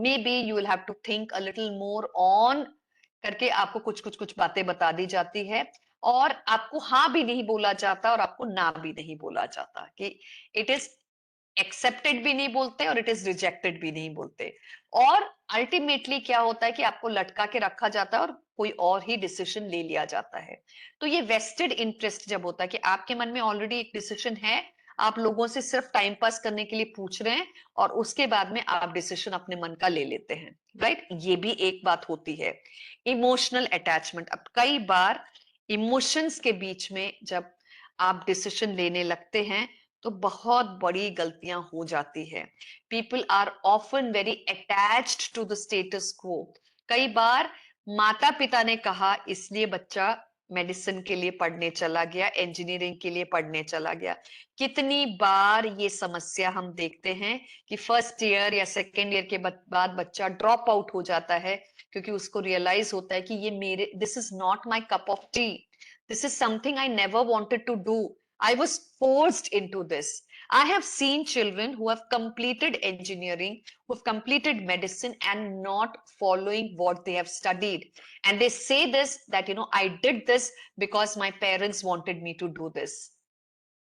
may be you will have to think a little more on करके आपको कुछ कुछ कुछ बातें बता दी जाती है, और आपको हाँ भी नहीं बोला जाता और आपको ना भी नहीं बोला जाता, कि इट इज एक्सेप्टेड भी नहीं बोलते और इट इज रिजेक्टेड भी नहीं बोलते। और अल्टीमेटली क्या होता है कि आपको लटका के रखा जाता है और कोई और ही डिसीजन ले लिया जाता है। तो ये वेस्टेड इंटरेस्ट जब होता है कि आपके मन में ऑलरेडी एक डिसीजन है, आप लोगों से सिर्फ टाइम पास करने के लिए पूछ रहे हैं और उसके बाद में आप डिसीजन अपने मन का ले लेते हैं, राइट? ये भी एक बात होती है। Emotional attachment. अब कई बार इमोशंस के बीच में जब आप डिसीजन लेने लगते हैं तो बहुत बड़ी गलतियां हो जाती है। People are often very attached to the status quo. कई बार माता पिता ने कहा इसलिए बच्चा मेडिसिन के लिए पढ़ने चला गया, इंजीनियरिंग के लिए पढ़ने चला गया। कितनी बार ये समस्या हम देखते हैं कि फर्स्ट ईयर या सेकेंड ईयर के बाद बच्चा ड्रॉप आउट हो जाता है, क्योंकि उसको रियलाइज होता है कि ये मेरे, this is not my cup of T, this is something I never wanted to do. I was forced into this. I have seen children who have completed engineering, who have completed medicine and not following what they have studied. And they say this, that, you know, I did this because my parents wanted me to do this.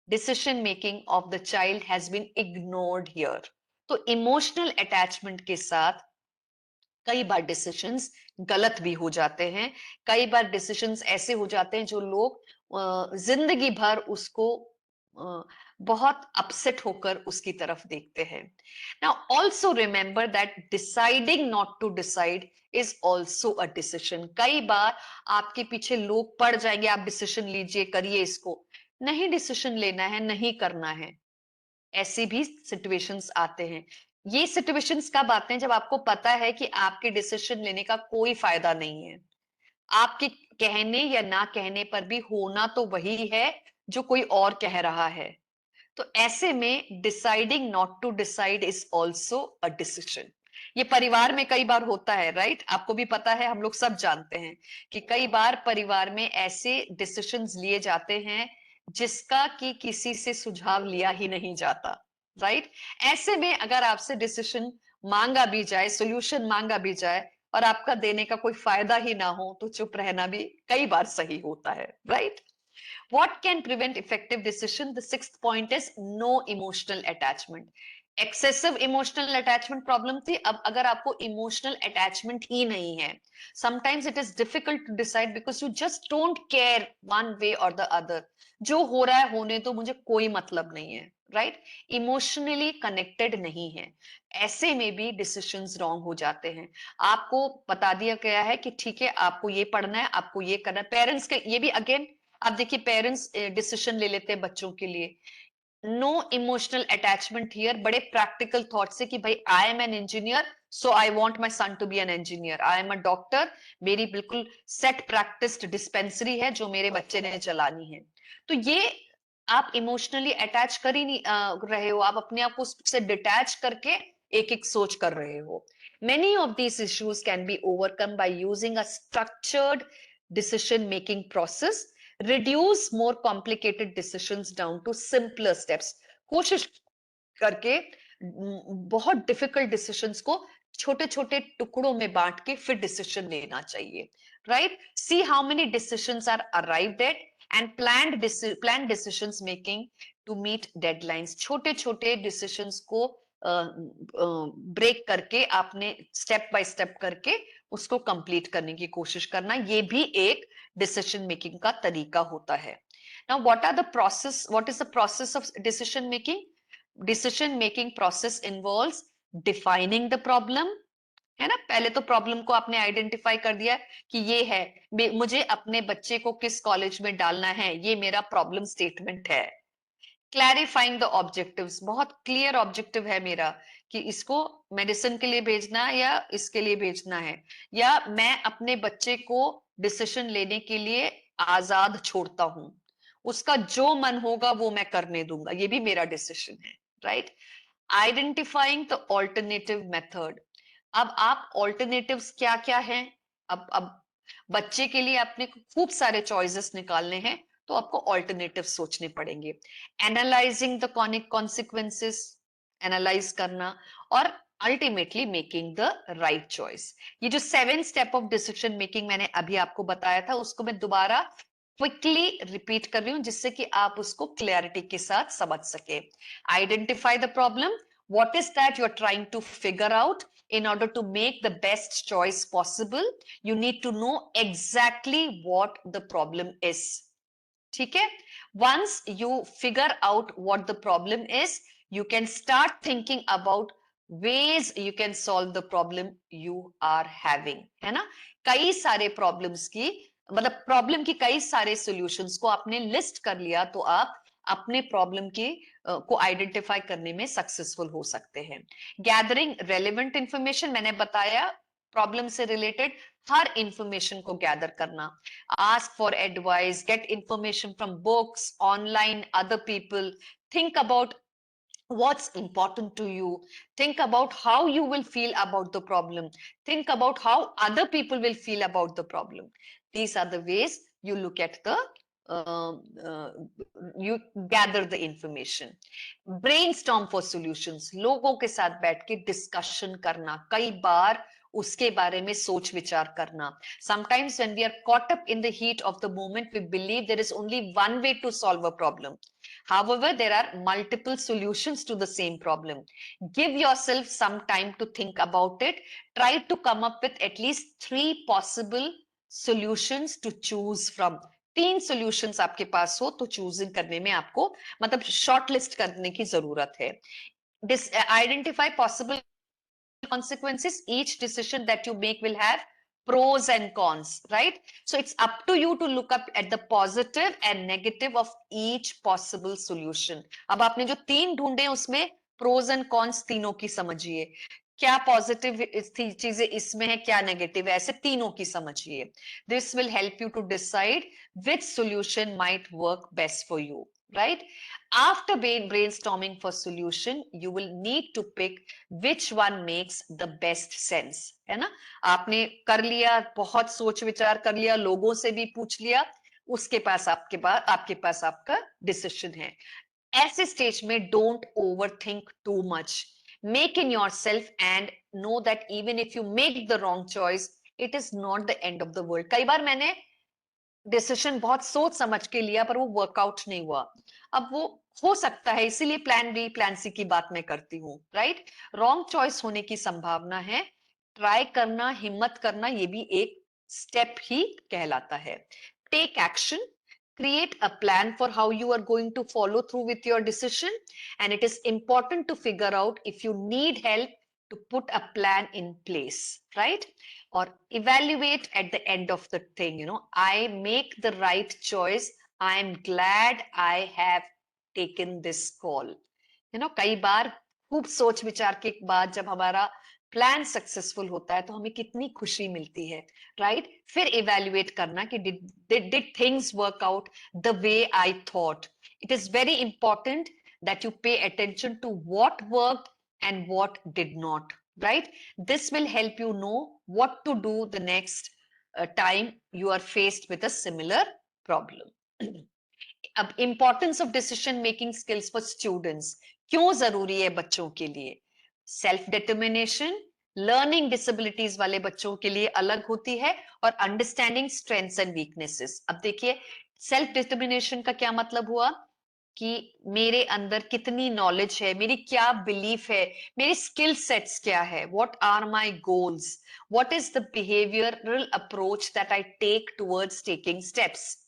decision making of the child has been ignored here. तो emotional attachment के साथ कई बार decisions गलत भी हो जाते हैं, कई बार डिसीजंस ऐसे हो जाते हैं जो लोग जिंदगी भर उसको बहुत अपसेट होकर उसकी तरफ देखते हैं. Now also remember that deciding not to decide is also a decision. कई बार आपके पीछे लोग पड़ जाएंगे, आप डिसीजन लीजिए, करिए इसको. नहीं डिसीजन लेना है, नहीं करना है, ऐसी भी सिचुएशंस आते हैं. ये सिचुएशंस कब आते हैं? जब आपको पता है कि आपके डिसीजन लेने का कोई फायदा नहीं है, आपके कहने या ना कहने पर भी होना तो वही है जो कोई और कह रहा है. तो ऐसे में deciding not to decide is also a decision. ये परिवार में कई बार होता है, राइट? आपको भी पता है, हम लोग सब जानते हैं कि कई बार परिवार में ऐसे डिसीजंस लिए जाते हैं जिसका कि किसी से सुझाव लिया ही नहीं जाता, राइट? ऐसे में अगर आपसे डिसीजन मांगा भी जाए, सोल्यूशन मांगा भी जाए और आपका देने का कोई फायदा ही ना हो, तो चुप रहना भी कई बार सही होता है, right? What can prevent effective decision? The sixth point is no emotional attachment. Excessive emotional attachment problem थी. अब अगर आपको emotional attachment ही नहीं है, sometimes it is difficult to decide because you just don't care one way or the other. जो हो रहा है होने तो, मुझे कोई मतलब नहीं है, राइट? इमोशनली कनेक्टेड नहीं है, ऐसे में भी डिसीजंस रॉन्ग हो जाते हैं. आपको बता दिया गया है कि ठीक है, आपको ये पढ़ना है, आपको ये करना है. पेरेंट्स के ये भी अगेन, अब देखिए, पेरेंट्स डिसीजन ले लेते हैं बच्चों के लिए. No emotional attachment here. बड़े प्रैक्टिकल थॉट से कि भाई I am an engineer, so I want my son to be an engineer. I am a doctor, मेरी बिल्कुल सेट प्रैक्टिस्ड डिस्पेंसरी है जो मेरे बच्चे ने चलानी है. तो ये आप इमोशनली अटैच कर ही नहीं रहे हो, आप अपने आप को उससे डिटैच करके एक एक सोच कर रहे हो. Many of these issues can be overcome by using a structured decision making process. Reduce more complicated decisions down to simpler steps. कोशिश करके बहुत डिफिकल्ट डिसीजंस को छोटे छोटे टुकड़ों में बांट के फिर डिसीजन लेना चाहिए, right? See how many decisions are arrived at and plan decisions making to meet deadlines. छोटे छोटे डिसीजंस को ब्रेक करके आपने स्टेप बाय स्टेप करके उसको कंप्लीट करने की कोशिश करना, ये भी एक डिसीजन मेकिंग का तरीका होता है. Now what is the process of decision making? Decision making process involves defining the problem, है ना? पहले तो प्रॉब्लम को आपने आइडेंटिफाई कर दिया कि ये है, मुझे अपने बच्चे को किस कॉलेज में डालना है, ये मेरा प्रॉब्लम स्टेटमेंट है. क्लैरिफाइंग द ऑब्जेक्टिव्स, बहुत क्लियर ऑब्जेक्टिव है मेरा कि इसको मेडिसिन के लिए भेजना है या इसके लिए भेजना है, या मैं अपने बच्चे को डिसीजन लेने के लिए आजाद छोड़ता हूं, उसका जो मन होगा वो मैं करने दूंगा, ये भी मेरा डिसीजन है, right? Identifying the alternative method. अब आप ऑल्टरनेटिव्स क्या क्या हैं, अब बच्चे के लिए आपने खूब सारे चॉइसेस निकालने हैं, तो आपको ऑल्टरनेटिव सोचने पड़ेंगे. एनालाइजिंग द कॉन्सिक्वेंसेस, एनालाइज करना, और ultimately making the right choice. ये जो 7 स्टेप ऑफ डिसीजन मेकिंग मैंने अभी आपको बताया था, उसको मैं दोबारा क्विकली रिपीट कर रही हूं जिससे कि आप उसको क्लैरिटी के साथ समझ सके. Identify the problem. what is that you're trying to figure out? In order to make the best choice possible, you need to know exactly what the problem is. ठीक है? Once you figure out what the problem is, you can start thinking about ways you can solve the problem you are having. है ना? कई सारे problems की, मतलब problem की कई सारे सॉल्यूशंस को आपने लिस्ट कर लिया तो आप अपने प्रॉब्लम की को आइडेंटिफाई करने में सक्सेसफुल हो सकते हैं. गैदरिंग रेलेवेंट इंफॉर्मेशन, मैंने बताया प्रॉब्लम से रिलेटेड हर इंफॉर्मेशन को गैदर करना. Ask for advice, get information from books, online, other people. Think about what's important to you. Think about how you will feel about the problem. Think about how other people will feel about the problem. These are the ways you look at the uh, uh, you gather the information. Brainstorm for solutions. लोगों के साथ बैठ के discussion करना. कई बार उसके बारे में सोच विचार करना. Sometimes when we are caught up in the heat of the moment, we believe there is only one way to solve a problem. However, there are multiple solutions to the same problem. Give yourself some time to think about it. Try to come up with at least 3 possible solutions to choose from. 3 solutions आपके पास हो तो choosing करने में आपको मतलब short list करने की जरूरत है. Identify possible consequences. Each decision that you make will have pros and cons, right? So it's up to you to look up at the positive and negative of each possible solution. अब आपने जो 3 ढूंढे उसमें pros and cons तीनों की समझिए. क्या positive चीजें इसमें है, क्या नेगेटिव है, ऐसे तीनों की समझिए. This will help you to decide which solution might work best for you, right? After brainstorming for solution, you will need to pick which one makes the best sense, है ना? आपने कर लिया, बहुत सोच विचार कर लिया, लोगों से भी पूछ लिया, उसके पास आपके पास आपका डिसीजन है. ऐसे स्टेज में don't overthink too much. Make in yourself and know that even if you make the wrong choice, it is not the end of the world. कई बार मैंने डिसीजन बहुत सोच समझ के लिया पर वो वर्कआउट नहीं हुआ. अब वो हो सकता है, इसीलिए प्लान बी प्लान सी की बात मैं करती हूँ, राइट? रॉन्ग चॉइस होने की संभावना है. ट्राई करना, हिम्मत करना, ये भी एक स्टेप ही कहलाता है. Take action. Create a plan for how you are going to follow through with your decision, and it is important to figure out if you need help to put a plan in place, right? Or evaluate at the end of the thing, I make the right choice, I'm glad I have taken this call. कई बार खूब सोच विचार के बाद जब हमारा plan successful होता है तो हमें कितनी खुशी मिलती है, राइट? फिर इवेल्युएट करना कि did things work out the way I thought. It is very important that you pay attention to what worked and what did not, right? This will help you know what to do the next time you are faced with a similar problem. अब importance of decision making skills for students, क्यों जरूरी है बच्चों के लिए? Self determination learning disabilities वाले बच्चों के लिए अलग होती है और अंडरस्टैंडिंग स्ट्रेंथ्स एंड वीकनेसेस. अब देखिए, सेल्फ डिटर्मिनेशन का क्या मतलब हुआ कि मेरे अंदर कितनी नॉलेज है, मेरी क्या बिलीफ है, मेरी स्किल सेट्स क्या है, what are my goals, what is the behavioural approach that I take towards taking steps.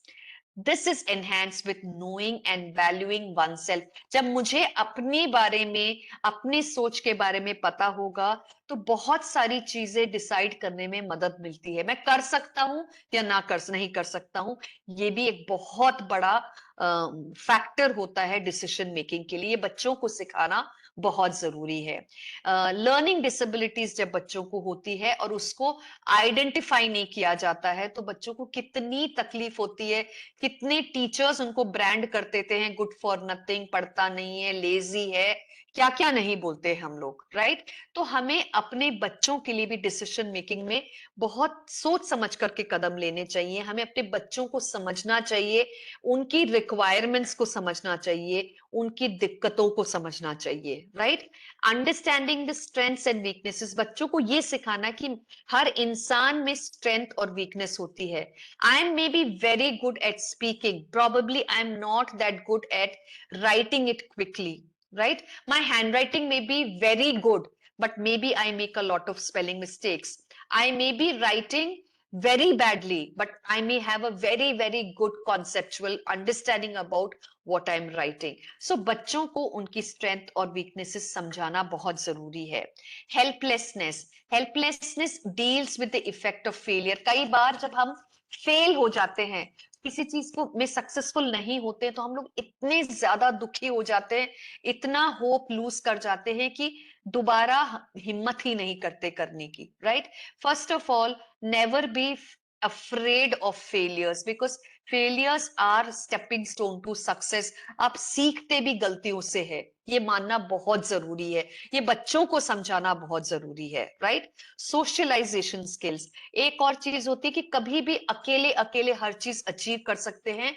This is enhanced with knowing and valuing oneself. जब मुझे अपने बारे में, अपनी सोच के बारे में पता होगा तो बहुत सारी चीजें डिसाइड करने में मदद मिलती है. मैं कर सकता हूं या नहीं कर सकता हूं, ये भी एक बहुत बड़ा फैक्टर होता है डिसीजन मेकिंग के लिए. बच्चों को सिखाना बहुत जरूरी है. लर्निंग डिसेबिलिटीज जब बच्चों को होती है और उसको आइडेंटिफाई नहीं किया जाता है तो बच्चों को कितनी तकलीफ होती है. कितने टीचर्स उनको ब्रांड कर देते हैं, गुड फॉर नथिंग, पढ़ता नहीं है, लेजी है, क्या क्या नहीं बोलते हैं हम लोग, राइट? तो हमें अपने बच्चों के लिए भी डिसीजन मेकिंग में बहुत सोच समझ करके कदम लेने चाहिए. हमें अपने बच्चों को समझना चाहिए, उनकी रिक्वायरमेंट्स को समझना चाहिए, उनकी दिक्कतों को समझना चाहिए, right? Understanding the strengths and weaknesses, बच्चों को ये सिखाना कि हर इंसान में स्ट्रेंथ और वीकनेस होती है. I am maybe very good at speaking. Probably I am not that good at writing it quickly, right? My handwriting may be very good, but maybe I make a lot of spelling mistakes. I may be writing very badly, but I may have a very, very good conceptual understanding about what I'm writing. So बच्चों को उनकी strength और weaknesses समझाना बहुत जरूरी है. Helplessness deals with the effect of failure. कई बार जब हम फेल हो जाते हैं, किसी चीज को में सक्सेसफुल नहीं होते तो हम लोग इतने ज्यादा दुखी हो जाते हैं, इतना होप लूज कर जाते हैं कि दोबारा हिम्मत ही नहीं करते करने की, right? First of all, never be afraid of failures, because failures are stepping stone to success. आप सीखते भी गलतियों से है, ये मानना बहुत जरूरी है, ये बच्चों को समझाना बहुत जरूरी है, राइट। सोशलाइजेशन स्किल्स, एक और चीज होती है कि कभी भी अकेले अकेले हर चीज अचीव कर सकते हैं,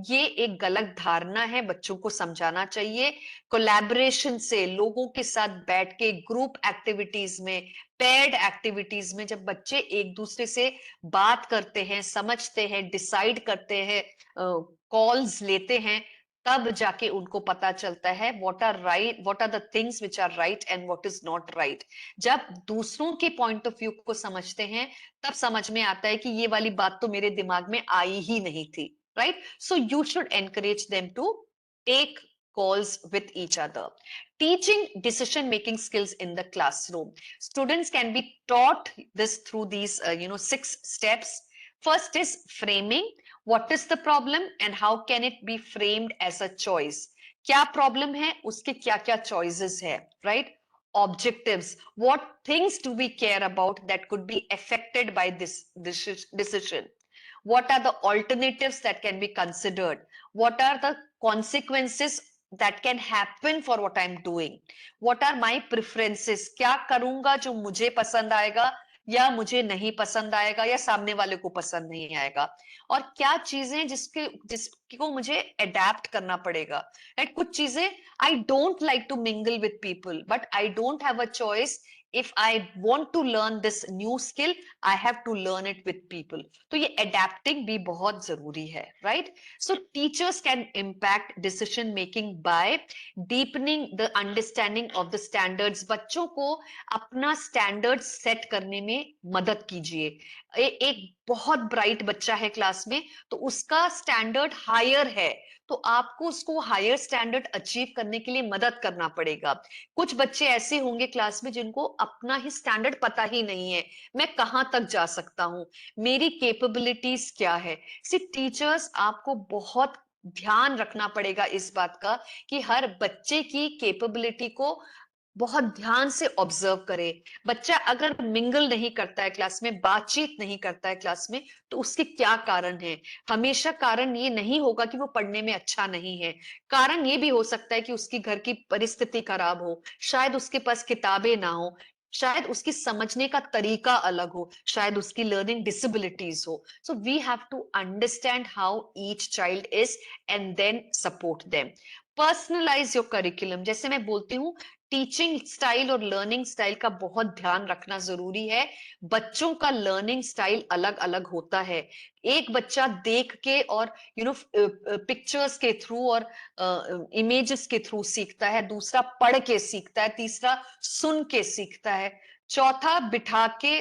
ये एक गलत धारणा है, बच्चों को समझाना चाहिए। कोलैबोरेशन से, लोगों के साथ बैठ के ग्रुप एक्टिविटीज में, पेयर्ड एक्टिविटीज में जब बच्चे एक दूसरे से बात करते हैं, समझते हैं, डिसाइड करते हैं, कॉल्स लेते हैं, तब जाके उनको पता चलता है what are right, what are the things which are right and what is not right. जब दूसरों के पॉइंट ऑफ व्यू को समझते हैं, तब समझ में आता है कि ये वाली बात तो मेरे दिमाग में आई ही नहीं थी, right. So you should encourage them to take calls with each other. Teaching decision making skills in the classroom, students can be taught this through these 6 steps. First is framing. What is the problem and how can it be framed as a choice? क्या problem है, उसके क्या क्या choices है, right. Objectives, what things do we care about that could be affected by this decision? What are the alternatives that can be considered? What are the consequences that can happen for what I'm doing? What are my preferences? क्या करूंगा जो मुझे पसंद आएगा या मुझे नहीं पसंद आएगा या सामने वाले को पसंद नहीं आएगा, और क्या चीजें जिसको मुझे अडेप्ट करना पड़ेगा, राइट। कुछ चीजें I don't like to mingle with people, but I don't have a choice. if I want to learn this new skill, I have to learn it with people. तो ये adapting भी बहुत जरूरी है, right? So teachers can impact decision making by deepening the understanding of the standards. बच्चों को अपना standards set करने में मदद कीजिए। एक बहुत ब्राइट बच्चा है क्लास में, तो उसका स्टैंडर्ड हायर है, तो आपको उसको हायर स्टैंडर्ड अचीव करने के लिए मदद करना पड़ेगा। कुछ बच्चे ऐसे होंगे क्लास में जिनको अपना ही स्टैंडर्ड पता ही नहीं है, मैं कहां तक जा सकता हूं, मेरी कैपेबिलिटीज क्या है। सिर्फ टीचर्स आपको बहुत ध्यान रखना पड़ेगा इस बात का कि हर बच्चे की कैपेबिलिटी को बहुत ध्यान से ऑब्जर्व करे। बच्चा अगर मिंगल नहीं करता है क्लास में, बातचीत नहीं करता है क्लास में, तो उसके क्या कारण है। हमेशा कारण ये नहीं होगा कि वो पढ़ने में अच्छा नहीं है, कारण ये भी हो सकता है कि उसकी घर की परिस्थिति खराब हो, शायद उसके पास किताबें ना हो, शायद उसकी समझने का तरीका अलग हो, शायद उसकी लर्निंग डिसेबिलिटीज हो। So we have to understand how each child is and then support them. Personalise your curriculum, जैसे मैं बोलती हूँ, टीचिंग स्टाइल और लर्निंग स्टाइल का बहुत ध्यान रखना जरूरी है। बच्चों का लर्निंग स्टाइल अलग अलग होता है। एक बच्चा देख के और पिक्चर्स के थ्रू और इमेजेस के थ्रू सीखता है, दूसरा पढ़ के सीखता है, तीसरा सुन के सीखता है, चौथा बिठा के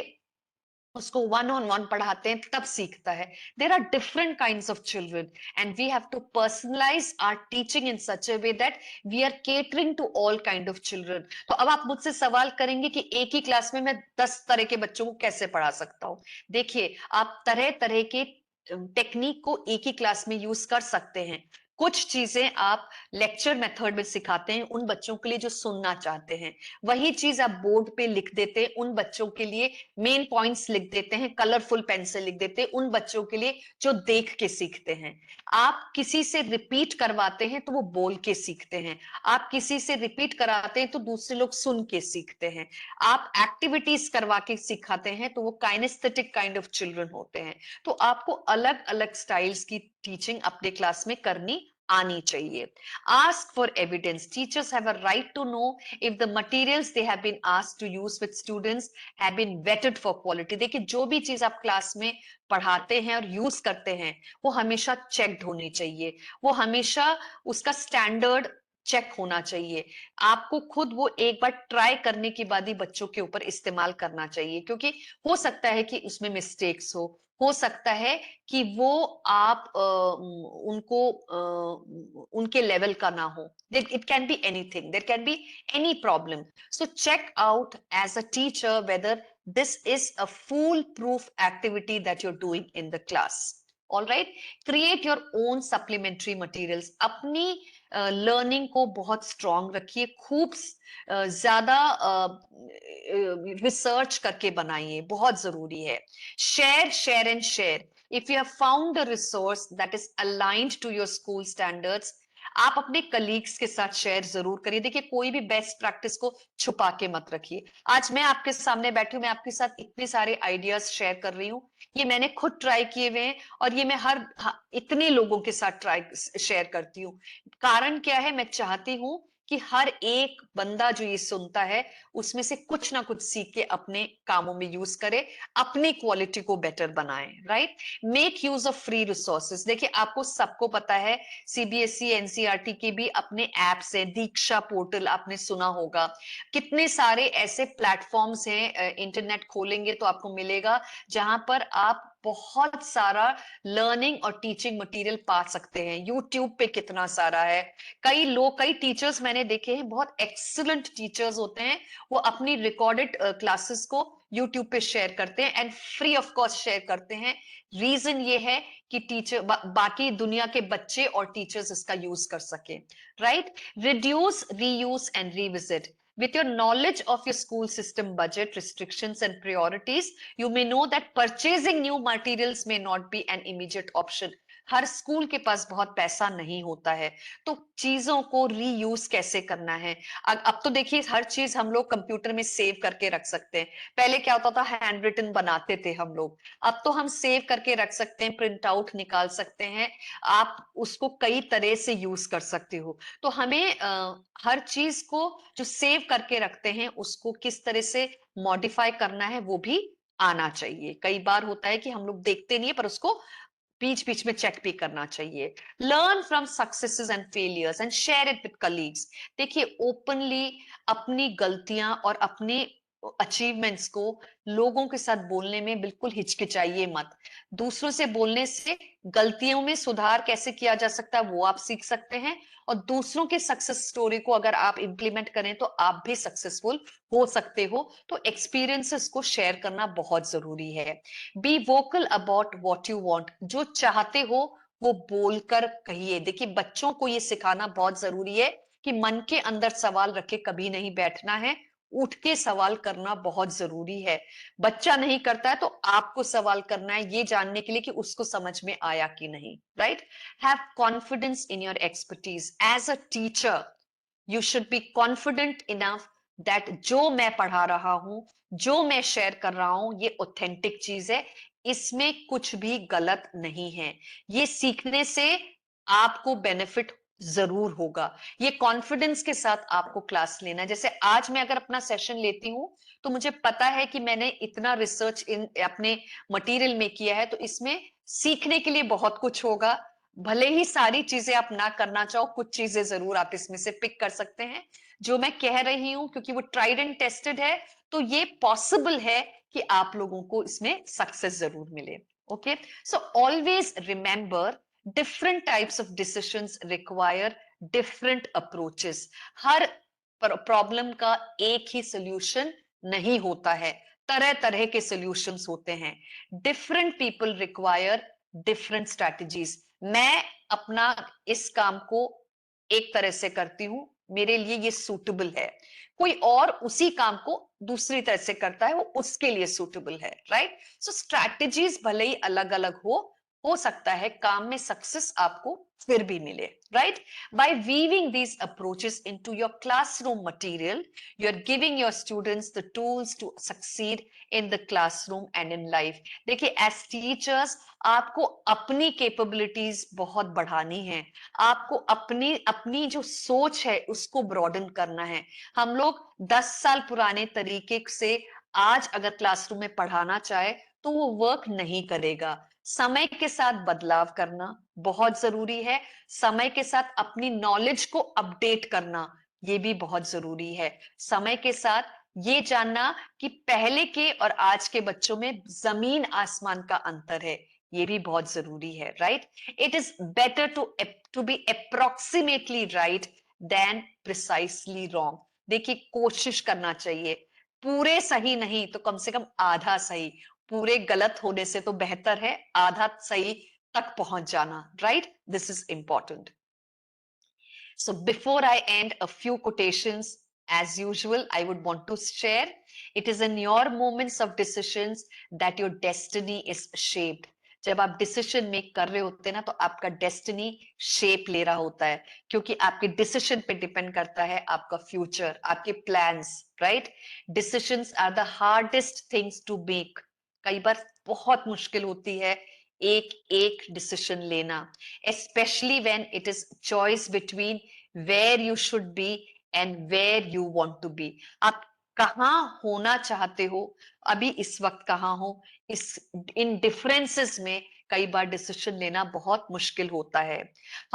उसको वन ऑन वन पढ़ाते हैं तब सीखता है। There are different kind of children and we have to personalise our teaching in such a way that we are catering to all kind of children. तो अब आप मुझसे सवाल करेंगे कि एक ही क्लास में मैं 10 तरह के बच्चों को कैसे पढ़ा सकता हूँ। देखिए, आप तरह तरह के टेक्निक को एक ही क्लास में यूज कर सकते हैं। कुछ चीजें आप लेक्चर मेथड में सिखाते हैं उन बच्चों के लिए जो सुनना चाहते हैं, वही चीज आप बोर्ड पे लिख देते हैं उन बच्चों के लिए, मेन पॉइंट्स लिख देते हैं, कलरफुल पेन से लिख देते हैं उन बच्चों के लिए जो देख के सीखते हैं। आप किसी से रिपीट करवाते हैं तो वो बोल के सीखते हैं, आप किसी से रिपीट कराते हैं तो दूसरे लोग सुन के सीखते हैं, आप एक्टिविटीज करवा के सिखाते हैं तो वो काइनेस्थेटिक काइंड ऑफ चिल्ड्रन होते हैं। तो आपको अलग अलग स्टाइल्स की टीचिंग अपने क्लास में करनी आनी चाहिए। Ask for evidence. Teachers have a right to know if the materials they have been asked to use with students have been vetted for quality. देखिए, जो भी चीज आप क्लास में पढ़ाते हैं और यूज करते हैं वो हमेशा चेक्ड होनी चाहिए, वो हमेशा उसका स्टैंडर्ड चेक होना चाहिए। आपको खुद वो एक बार ट्राई करने के बाद ही बच्चों के ऊपर इस्तेमाल करना चाहिए, क्योंकि हो सकता है कि उसमें मिस्टेक्स हो सकता है कि वो आप उनको उनके लेवल का ना हो। It can be anything, there can be any problem. So check out as a teacher whether this is a foolproof activity that you're doing in the class. All right, create your own supplementary materials. अपनी learning को बहुत strong रखिए, खूब ज्यादा research करके बनाइए, बहुत जरूरी है। Share and share. If you have found a resource that is aligned to your school standards, आप अपने कलीग्स के साथ शेयर जरूर करिए। देखिए कोई भी बेस्ट प्रैक्टिस को छुपा के मत रखिए। आज मैं आपके सामने बैठी हूँ, मैं आपके साथ इतने सारे आइडियाज शेयर कर रही हूँ, ये मैंने खुद ट्राई किए हुए हैं और ये मैं इतने लोगों के साथ ट्राई शेयर करती हूँ। कारण क्या है, मैं चाहती हूँ कि हर एक बंदा जो ये सुनता है उसमें से कुछ ना कुछ सीख के अपने कामों में यूज करे, अपनी क्वालिटी को बेटर बनाए। Right, make use of free resources. देखिए आपको सबको पता है सीबीएसई एनसीईआरटी के भी अपने एप्स है, दीक्षा पोर्टल आपने सुना होगा। कितने सारे ऐसे प्लेटफॉर्म्स हैं, इंटरनेट खोलेंगे तो आपको मिलेगा जहां पर आप बहुत सारा लर्निंग और टीचिंग मटेरियल पा सकते हैं। यूट्यूब पे कितना सारा है, कई टीचर्स मैंने देखे हैं, बहुत एक्सीलेंट टीचर्स होते हैं, वो अपनी रिकॉर्डेड क्लासेस को यूट्यूब पे शेयर करते हैं and free of cost share करते हैं। रीजन ये है कि बाकी दुनिया के बच्चे और टीचर्स इसका यूज कर सके। Right, reduce, reuse and revisit. With your knowledge of your school system budget, restrictions and priorities, you may know that purchasing new materials may not be an immediate option. Her school के पास बहुत पैसा नहीं होता है, तो चीजों को reuse कैसे करना है। अब तो देखिए हर चीज हम लोग कंप्यूटर में सेव करके रख सकते हैं। पहले क्या होता था, हैंड रिटन बनाते थे हम लोग, अब तो हम सेव करके रख सकते हैं, प्रिंट आउट निकाल सकते हैं, आप उसको कई तरह से यूज कर सकते हो। तो हमें हर चीज को जो सेव करके रखते हैं उसको किस तरह से मॉडिफाई करना है वो भी आना चाहिए। कई बार होता है कि हम लोग देखते नहीं है पर उसको बीच बीच में चेक भी करना चाहिए। Learn from successes and failures and share it with colleagues. देखिए ओपनली अपनी गलतियां और अपने अचीवमेंट्स को लोगों के साथ बोलने में बिल्कुल हिचकिचाइए मत। दूसरों से बोलने से गलतियों में सुधार कैसे किया जा सकता है वो आप सीख सकते हैं, और दूसरों के सक्सेस स्टोरी को अगर आप इंप्लीमेंट करें तो आप भी सक्सेसफुल हो सकते हो। तो एक्सपीरियंसेस को शेयर करना बहुत जरूरी है। Be vocal about what you want. जो चाहते हो वो बोलकर कहिए। देखिए बच्चों को ये सिखाना बहुत जरूरी है कि मन के अंदर सवाल रखे कभी नहीं बैठना है, उठ के सवाल करना बहुत जरूरी है। बच्चा नहीं करता है तो आपको सवाल करना है ये जानने के लिए कि उसको समझ में आया कि नहीं। Right, have confidence in your expertise. As a teacher you should be confident enough that जो मैं पढ़ा रहा हूं, जो मैं शेयर कर रहा हूं, ये ऑथेंटिक चीज है, इसमें कुछ भी गलत नहीं है। ये सीखने से आपको बेनिफिट जरूर होगा। ये कॉन्फिडेंस के साथ आपको क्लास लेना है। जैसे आज मैं अगर अपना सेशन लेती हूं तो मुझे पता है कि मैंने इतना रिसर्च इन अपने मटेरियल में किया है, तो इसमें सीखने के लिए बहुत कुछ होगा। भले ही सारी चीजें आप ना करना चाहो, कुछ चीजें जरूर आप इसमें से पिक कर सकते हैं। जो मैं कह रही हूं क्योंकि वो ट्राइड एंड टेस्टेड है, तो ये पॉसिबल है कि आप लोगों को इसमें सक्सेस जरूर मिले। Okay, so always remember different types of decisions require different approaches. Her problem का एक ही सोल्यूशन नहीं होता है, तरह तरह के सोल्यूशंस होते हैं। Different people require different strategies. मैं अपना इस काम को एक तरह से करती हूं, मेरे लिए ये सूटेबल है। कोई और उसी काम को दूसरी तरह से करता है, वो उसके लिए सूटेबल है। राइट, सो स्ट्रैटेजीज भले ही अलग अलग हो सकता है काम में सक्सेस आपको फिर भी मिले। Right, by weaving these approaches into your classroom material, you are giving your students the tools to succeed in the classroom and in life. देखिए as teachers आपको अपनी कैपेबिलिटीज बहुत बढ़ानी है, आपको अपनी अपनी जो सोच है उसको ब्रॉडन करना है। हम लोग 10 साल पुराने तरीके से आज अगर क्लासरूम में पढ़ाना चाहे तो वो वर्क नहीं करेगा। समय के साथ बदलाव करना बहुत जरूरी है, समय के साथ अपनी नॉलेज को अपडेट करना ये भी बहुत जरूरी है। समय के साथ ये जानना कि पहले के और आज के बच्चों में जमीन आसमान का अंतर है, ये भी बहुत जरूरी है। Right, it is better to be approximately right than precisely wrong. देखिए कोशिश करना चाहिए, पूरे सही नहीं तो कम से कम आधा सही, पूरे गलत होने से तो बेहतर है आधा सही तक पहुंच जाना। Right, this is important. So before I end, a few quotations. As usual, I would want to share. It is in your moments of decisions that your destiny is shaped. जब आप डिसीजन मेक कर रहे होते हैं ना, तो आपका destiny shape ले रहा होता है, क्योंकि आपके डिसीजन पे डिपेंड करता है आपका फ्यूचर, आपके plans, right? Decisions are the hardest things to make. कई बार बहुत मुश्किल होती है एक एक डिसीजन लेना, especially when it is choice between where you should be and where you want to be। आप कहाँ होना चाहते हो, अभी इस वक्त कहाँ हो, इस इन डिफरेंसेस में कई बार डिसीजन लेना बहुत मुश्किल होता है।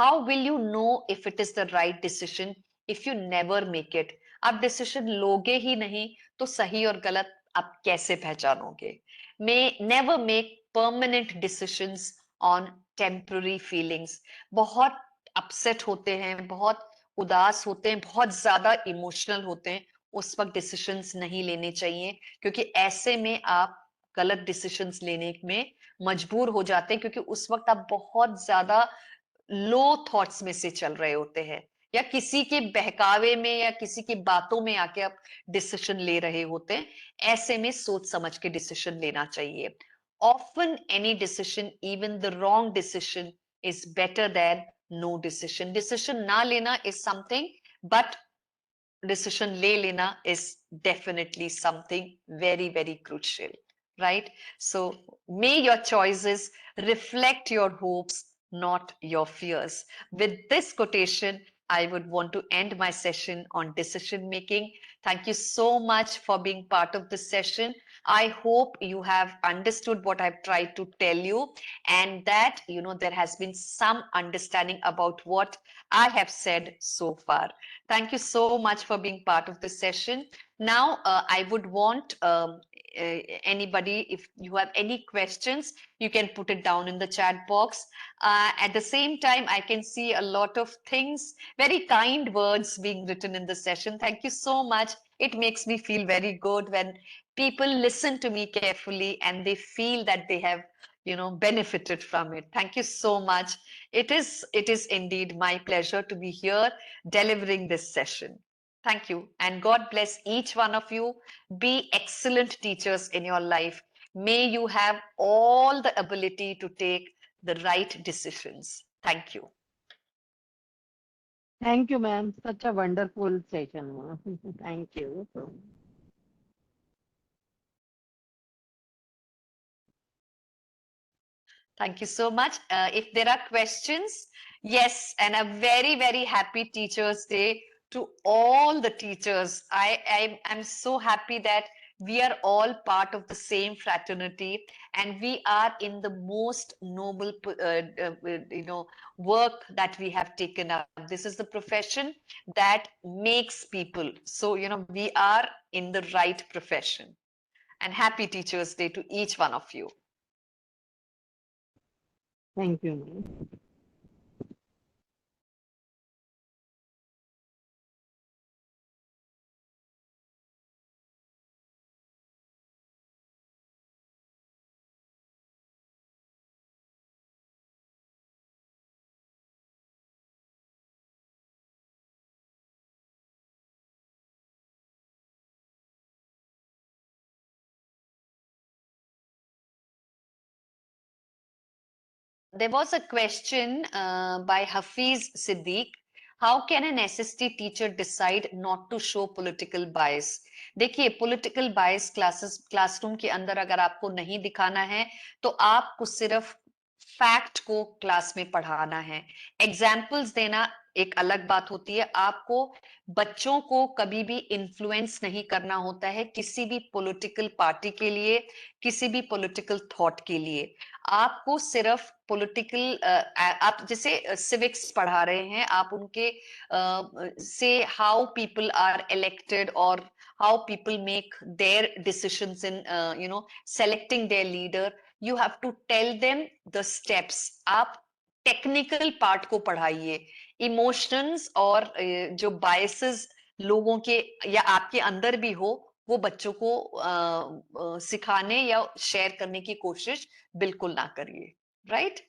How will you know if it is the right decision if you never make it? आप डिसीजन लोगे ही नहीं तो सही और गलत आप कैसे पहचानोगे? May never make permanent decisions on temporary feelings. बहुत अपसेट होते हैं, बहुत उदास होते हैं, बहुत ज्यादा इमोशनल होते हैं, उस वक्त डिसीजंस नहीं लेने चाहिए, क्योंकि ऐसे में आप गलत डिसीजंस लेने में मजबूर हो जाते हैं, क्योंकि उस वक्त आप बहुत ज्यादा लो थॉट्स में से चल रहे होते हैं, या किसी के बहकावे में या किसी की बातों में आके आप डिसीजन ले रहे होते हैं। ऐसे में सोच समझ के डिसीजन लेना चाहिए। Often any decision, even the wrong decision, is better than no decision. Decision ना लेना is something, but decision le lena is definitely something very, very crucial, right? So may your choices reflect your hopes, not your fears. With this quotation, I would want to end my session on decision making. Thank you so much for being part of this session. I hope you have understood what I've tried to tell you, and that there has been some understanding about what I have said so far. Thank you so much for being part of this session. Now, I would want anybody, if you have any questions, you can put it down in the chat box. At the same time, I can see a lot of things, very kind words being written in the session. Thank you so much. It makes me feel very good when people listen to me carefully and they feel that they have benefited from it. Thank you so much. It is indeed my pleasure to be here delivering this session. Thank you, and God bless each one of you. Be excellent teachers in your life. May you have all the ability to take the right decisions. Thank you. Thank you, ma'am. Such a wonderful session, ma'am. Thank you. Thank you so much. If there are questions, yes, and a very, very happy Teachers' Day to all the teachers. I'm so happy that we are all part of the same fraternity, and we are in the most noble, work that we have taken up. This is the profession that makes people. So, we are in the right profession. And happy Teachers' Day to each one of you. Thank you, ma'am. There was a question by Hafiz Siddiq. How can an SST teacher decide not to show political bias? देखिए, political bias classroom के अंदर अगर आपको नहीं दिखाना है, तो आपको सिर्फ फैक्ट को क्लास में पढ़ाना है। एग्जाम्पल्स देना एक अलग बात होती है। आपको बच्चों को कभी भी इन्फ्लुएंस नहीं करना होता है किसी भी पॉलिटिकल पार्टी के लिए, किसी भी पॉलिटिकल थॉट के लिए। आपको सिर्फ पॉलिटिकल, आप जैसे सिविक्स पढ़ा रहे हैं, आप उनके से हाउ पीपल आर इलेक्टेड और how people make their decisions in selecting their leader, you have to tell them the steps. आप टेक्निकल पार्ट को पढ़ाइए। इमोशंस और जो बायसेस लोगों के या आपके अंदर भी हो, वो बच्चों को सिखाने या शेयर करने की कोशिश बिल्कुल ना करिए, right?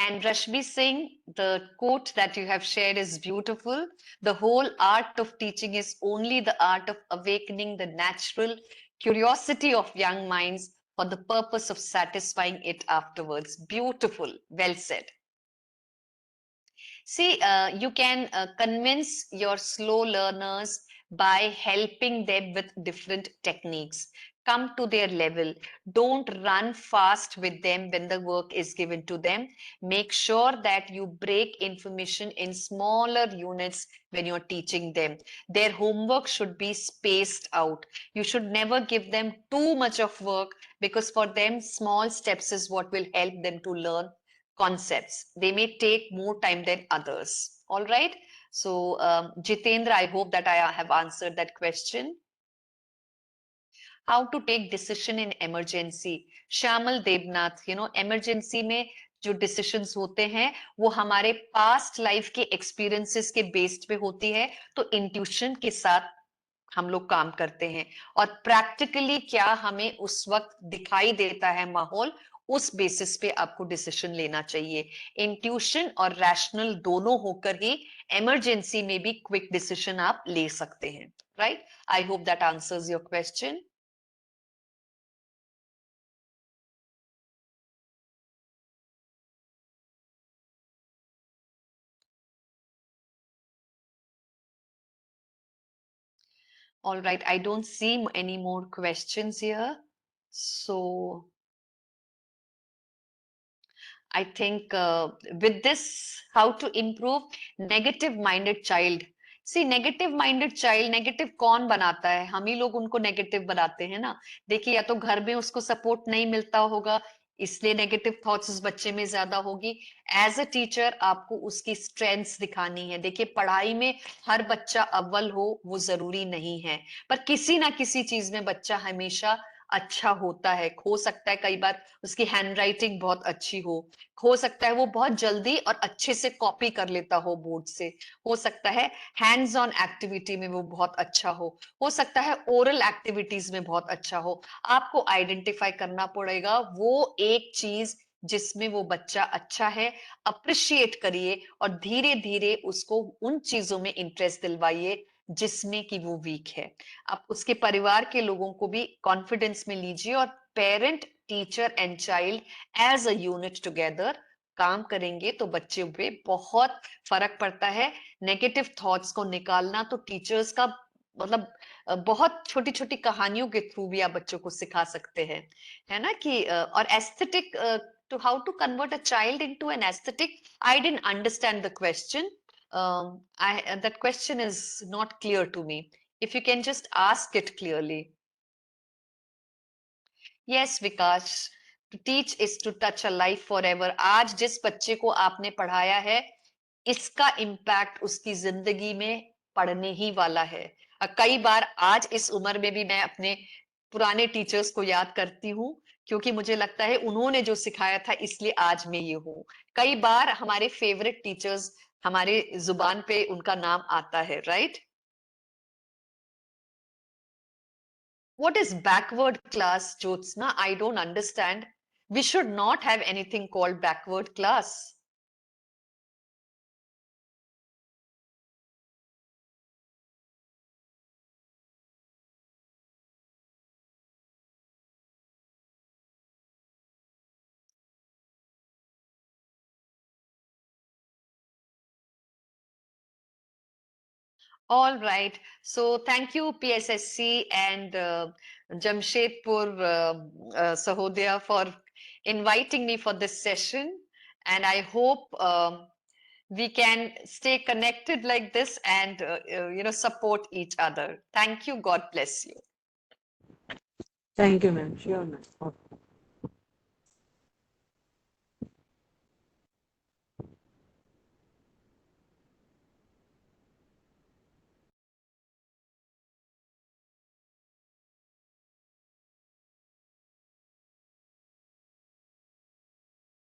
And Rashmi Singh, the quote that you have shared is beautiful. The whole art of teaching is only the art of awakening the natural curiosity of young minds for the purpose of satisfying it afterwards. Beautiful. Well said. See, you can convince your slow learners by helping them with different techniques. Come to their level. Don't run fast with them when the work is given to them. Make sure that you break information in smaller units when you're teaching them. Their homework should be spaced out. You should never give them too much of work, because for them, small steps is what will help them to learn concepts. They may take more time than others. All right. So, Jitendra, I hope that I have answered that question. How to take decision in emergency? Shamal Devnath, emergency में जो decisions होते हैं वो हमारे past life के experiences के based पे होती है, तो intuition के साथ हम लोग काम करते हैं, और प्रैक्टिकली क्या हमें उस वक्त दिखाई देता है माहौल, उस बेसिस पे आपको डिसीजन लेना चाहिए। इंट्यूशन और रैशनल दोनों होकर ही इमरजेंसी में भी क्विक डिसीजन आप ले सकते हैं। Right, I hope that answers your question. All right, I don't see any more questions here. So I think with this, how to improve negative minded child. See, negative minded child, negative कौन बनाता है? हम ही लोग उनको negative बनाते हैं ना। देखिए, या तो घर में उसको support नहीं मिलता होगा, इसलिए negative thoughts उस बच्चे में ज्यादा होगी। As a teacher, आपको उसकी strengths दिखानी है। देखिए, पढ़ाई में हर बच्चा अव्वल हो वो जरूरी नहीं है, पर किसी ना किसी चीज में बच्चा हमेशा अच्छा होता है। हो सकता है कई बार उसकी हैंड राइटिंग बहुत अच्छी हो सकता है वो बहुत जल्दी और अच्छे से कॉपी कर लेता हो बोर्ड से, हो सकता है हैंड्स ऑन एक्टिविटी में वो बहुत अच्छा हो सकता है ओरल एक्टिविटीज में बहुत अच्छा हो। आपको आइडेंटिफाई करना पड़ेगा वो एक चीज जिसमें वो बच्चा अच्छा है, अप्रिशिएट करिए और धीरे धीरे उसको उन चीजों में इंटरेस्ट दिलवाइए जिसमें कि वो वीक है। आप उसके परिवार के लोगों को भी कॉन्फिडेंस में लीजिए, और parent, teacher and child as a unit together काम करेंगे तो बच्चे पे बहुत फर्क पड़ता है। नेगेटिव थॉट्स को निकालना तो टीचर्स का मतलब बहुत छोटी छोटी कहानियों के थ्रू भी आप बच्चों को सिखा सकते हैं, है ना कि और aesthetic, to how to convert a child into an aesthetic. I didn't understand the question. That question is not clear to me. If you can just ask it clearly. Yes, Vikas. To teach is to touch a life forever. आज जिस बच्चे को आपने पढ़ाया है, इसका impact उसकी जिंदगी में पड़ने ही वाला है। कई बार आज इस उम्र में भी मैं अपने पुराने टीचर्स को याद करती हूँ, क्योंकि मुझे लगता है उन्होंने जो सिखाया था इसलिए आज मैं ये हूँ। कई बार हमारे फेवरेट टीचर्स, हमारे जुबान पे उनका नाम आता है, right? What is backward class, Jyotsna? I don't understand. We should not have anything called backward class. All right. So thank you, PSSC and Jamshedpur Sahodaya, for inviting me for this session. And I hope we can stay connected like this and support each other. Thank you. God bless you. Thank you, ma'am. Sure, ma'am. Okay.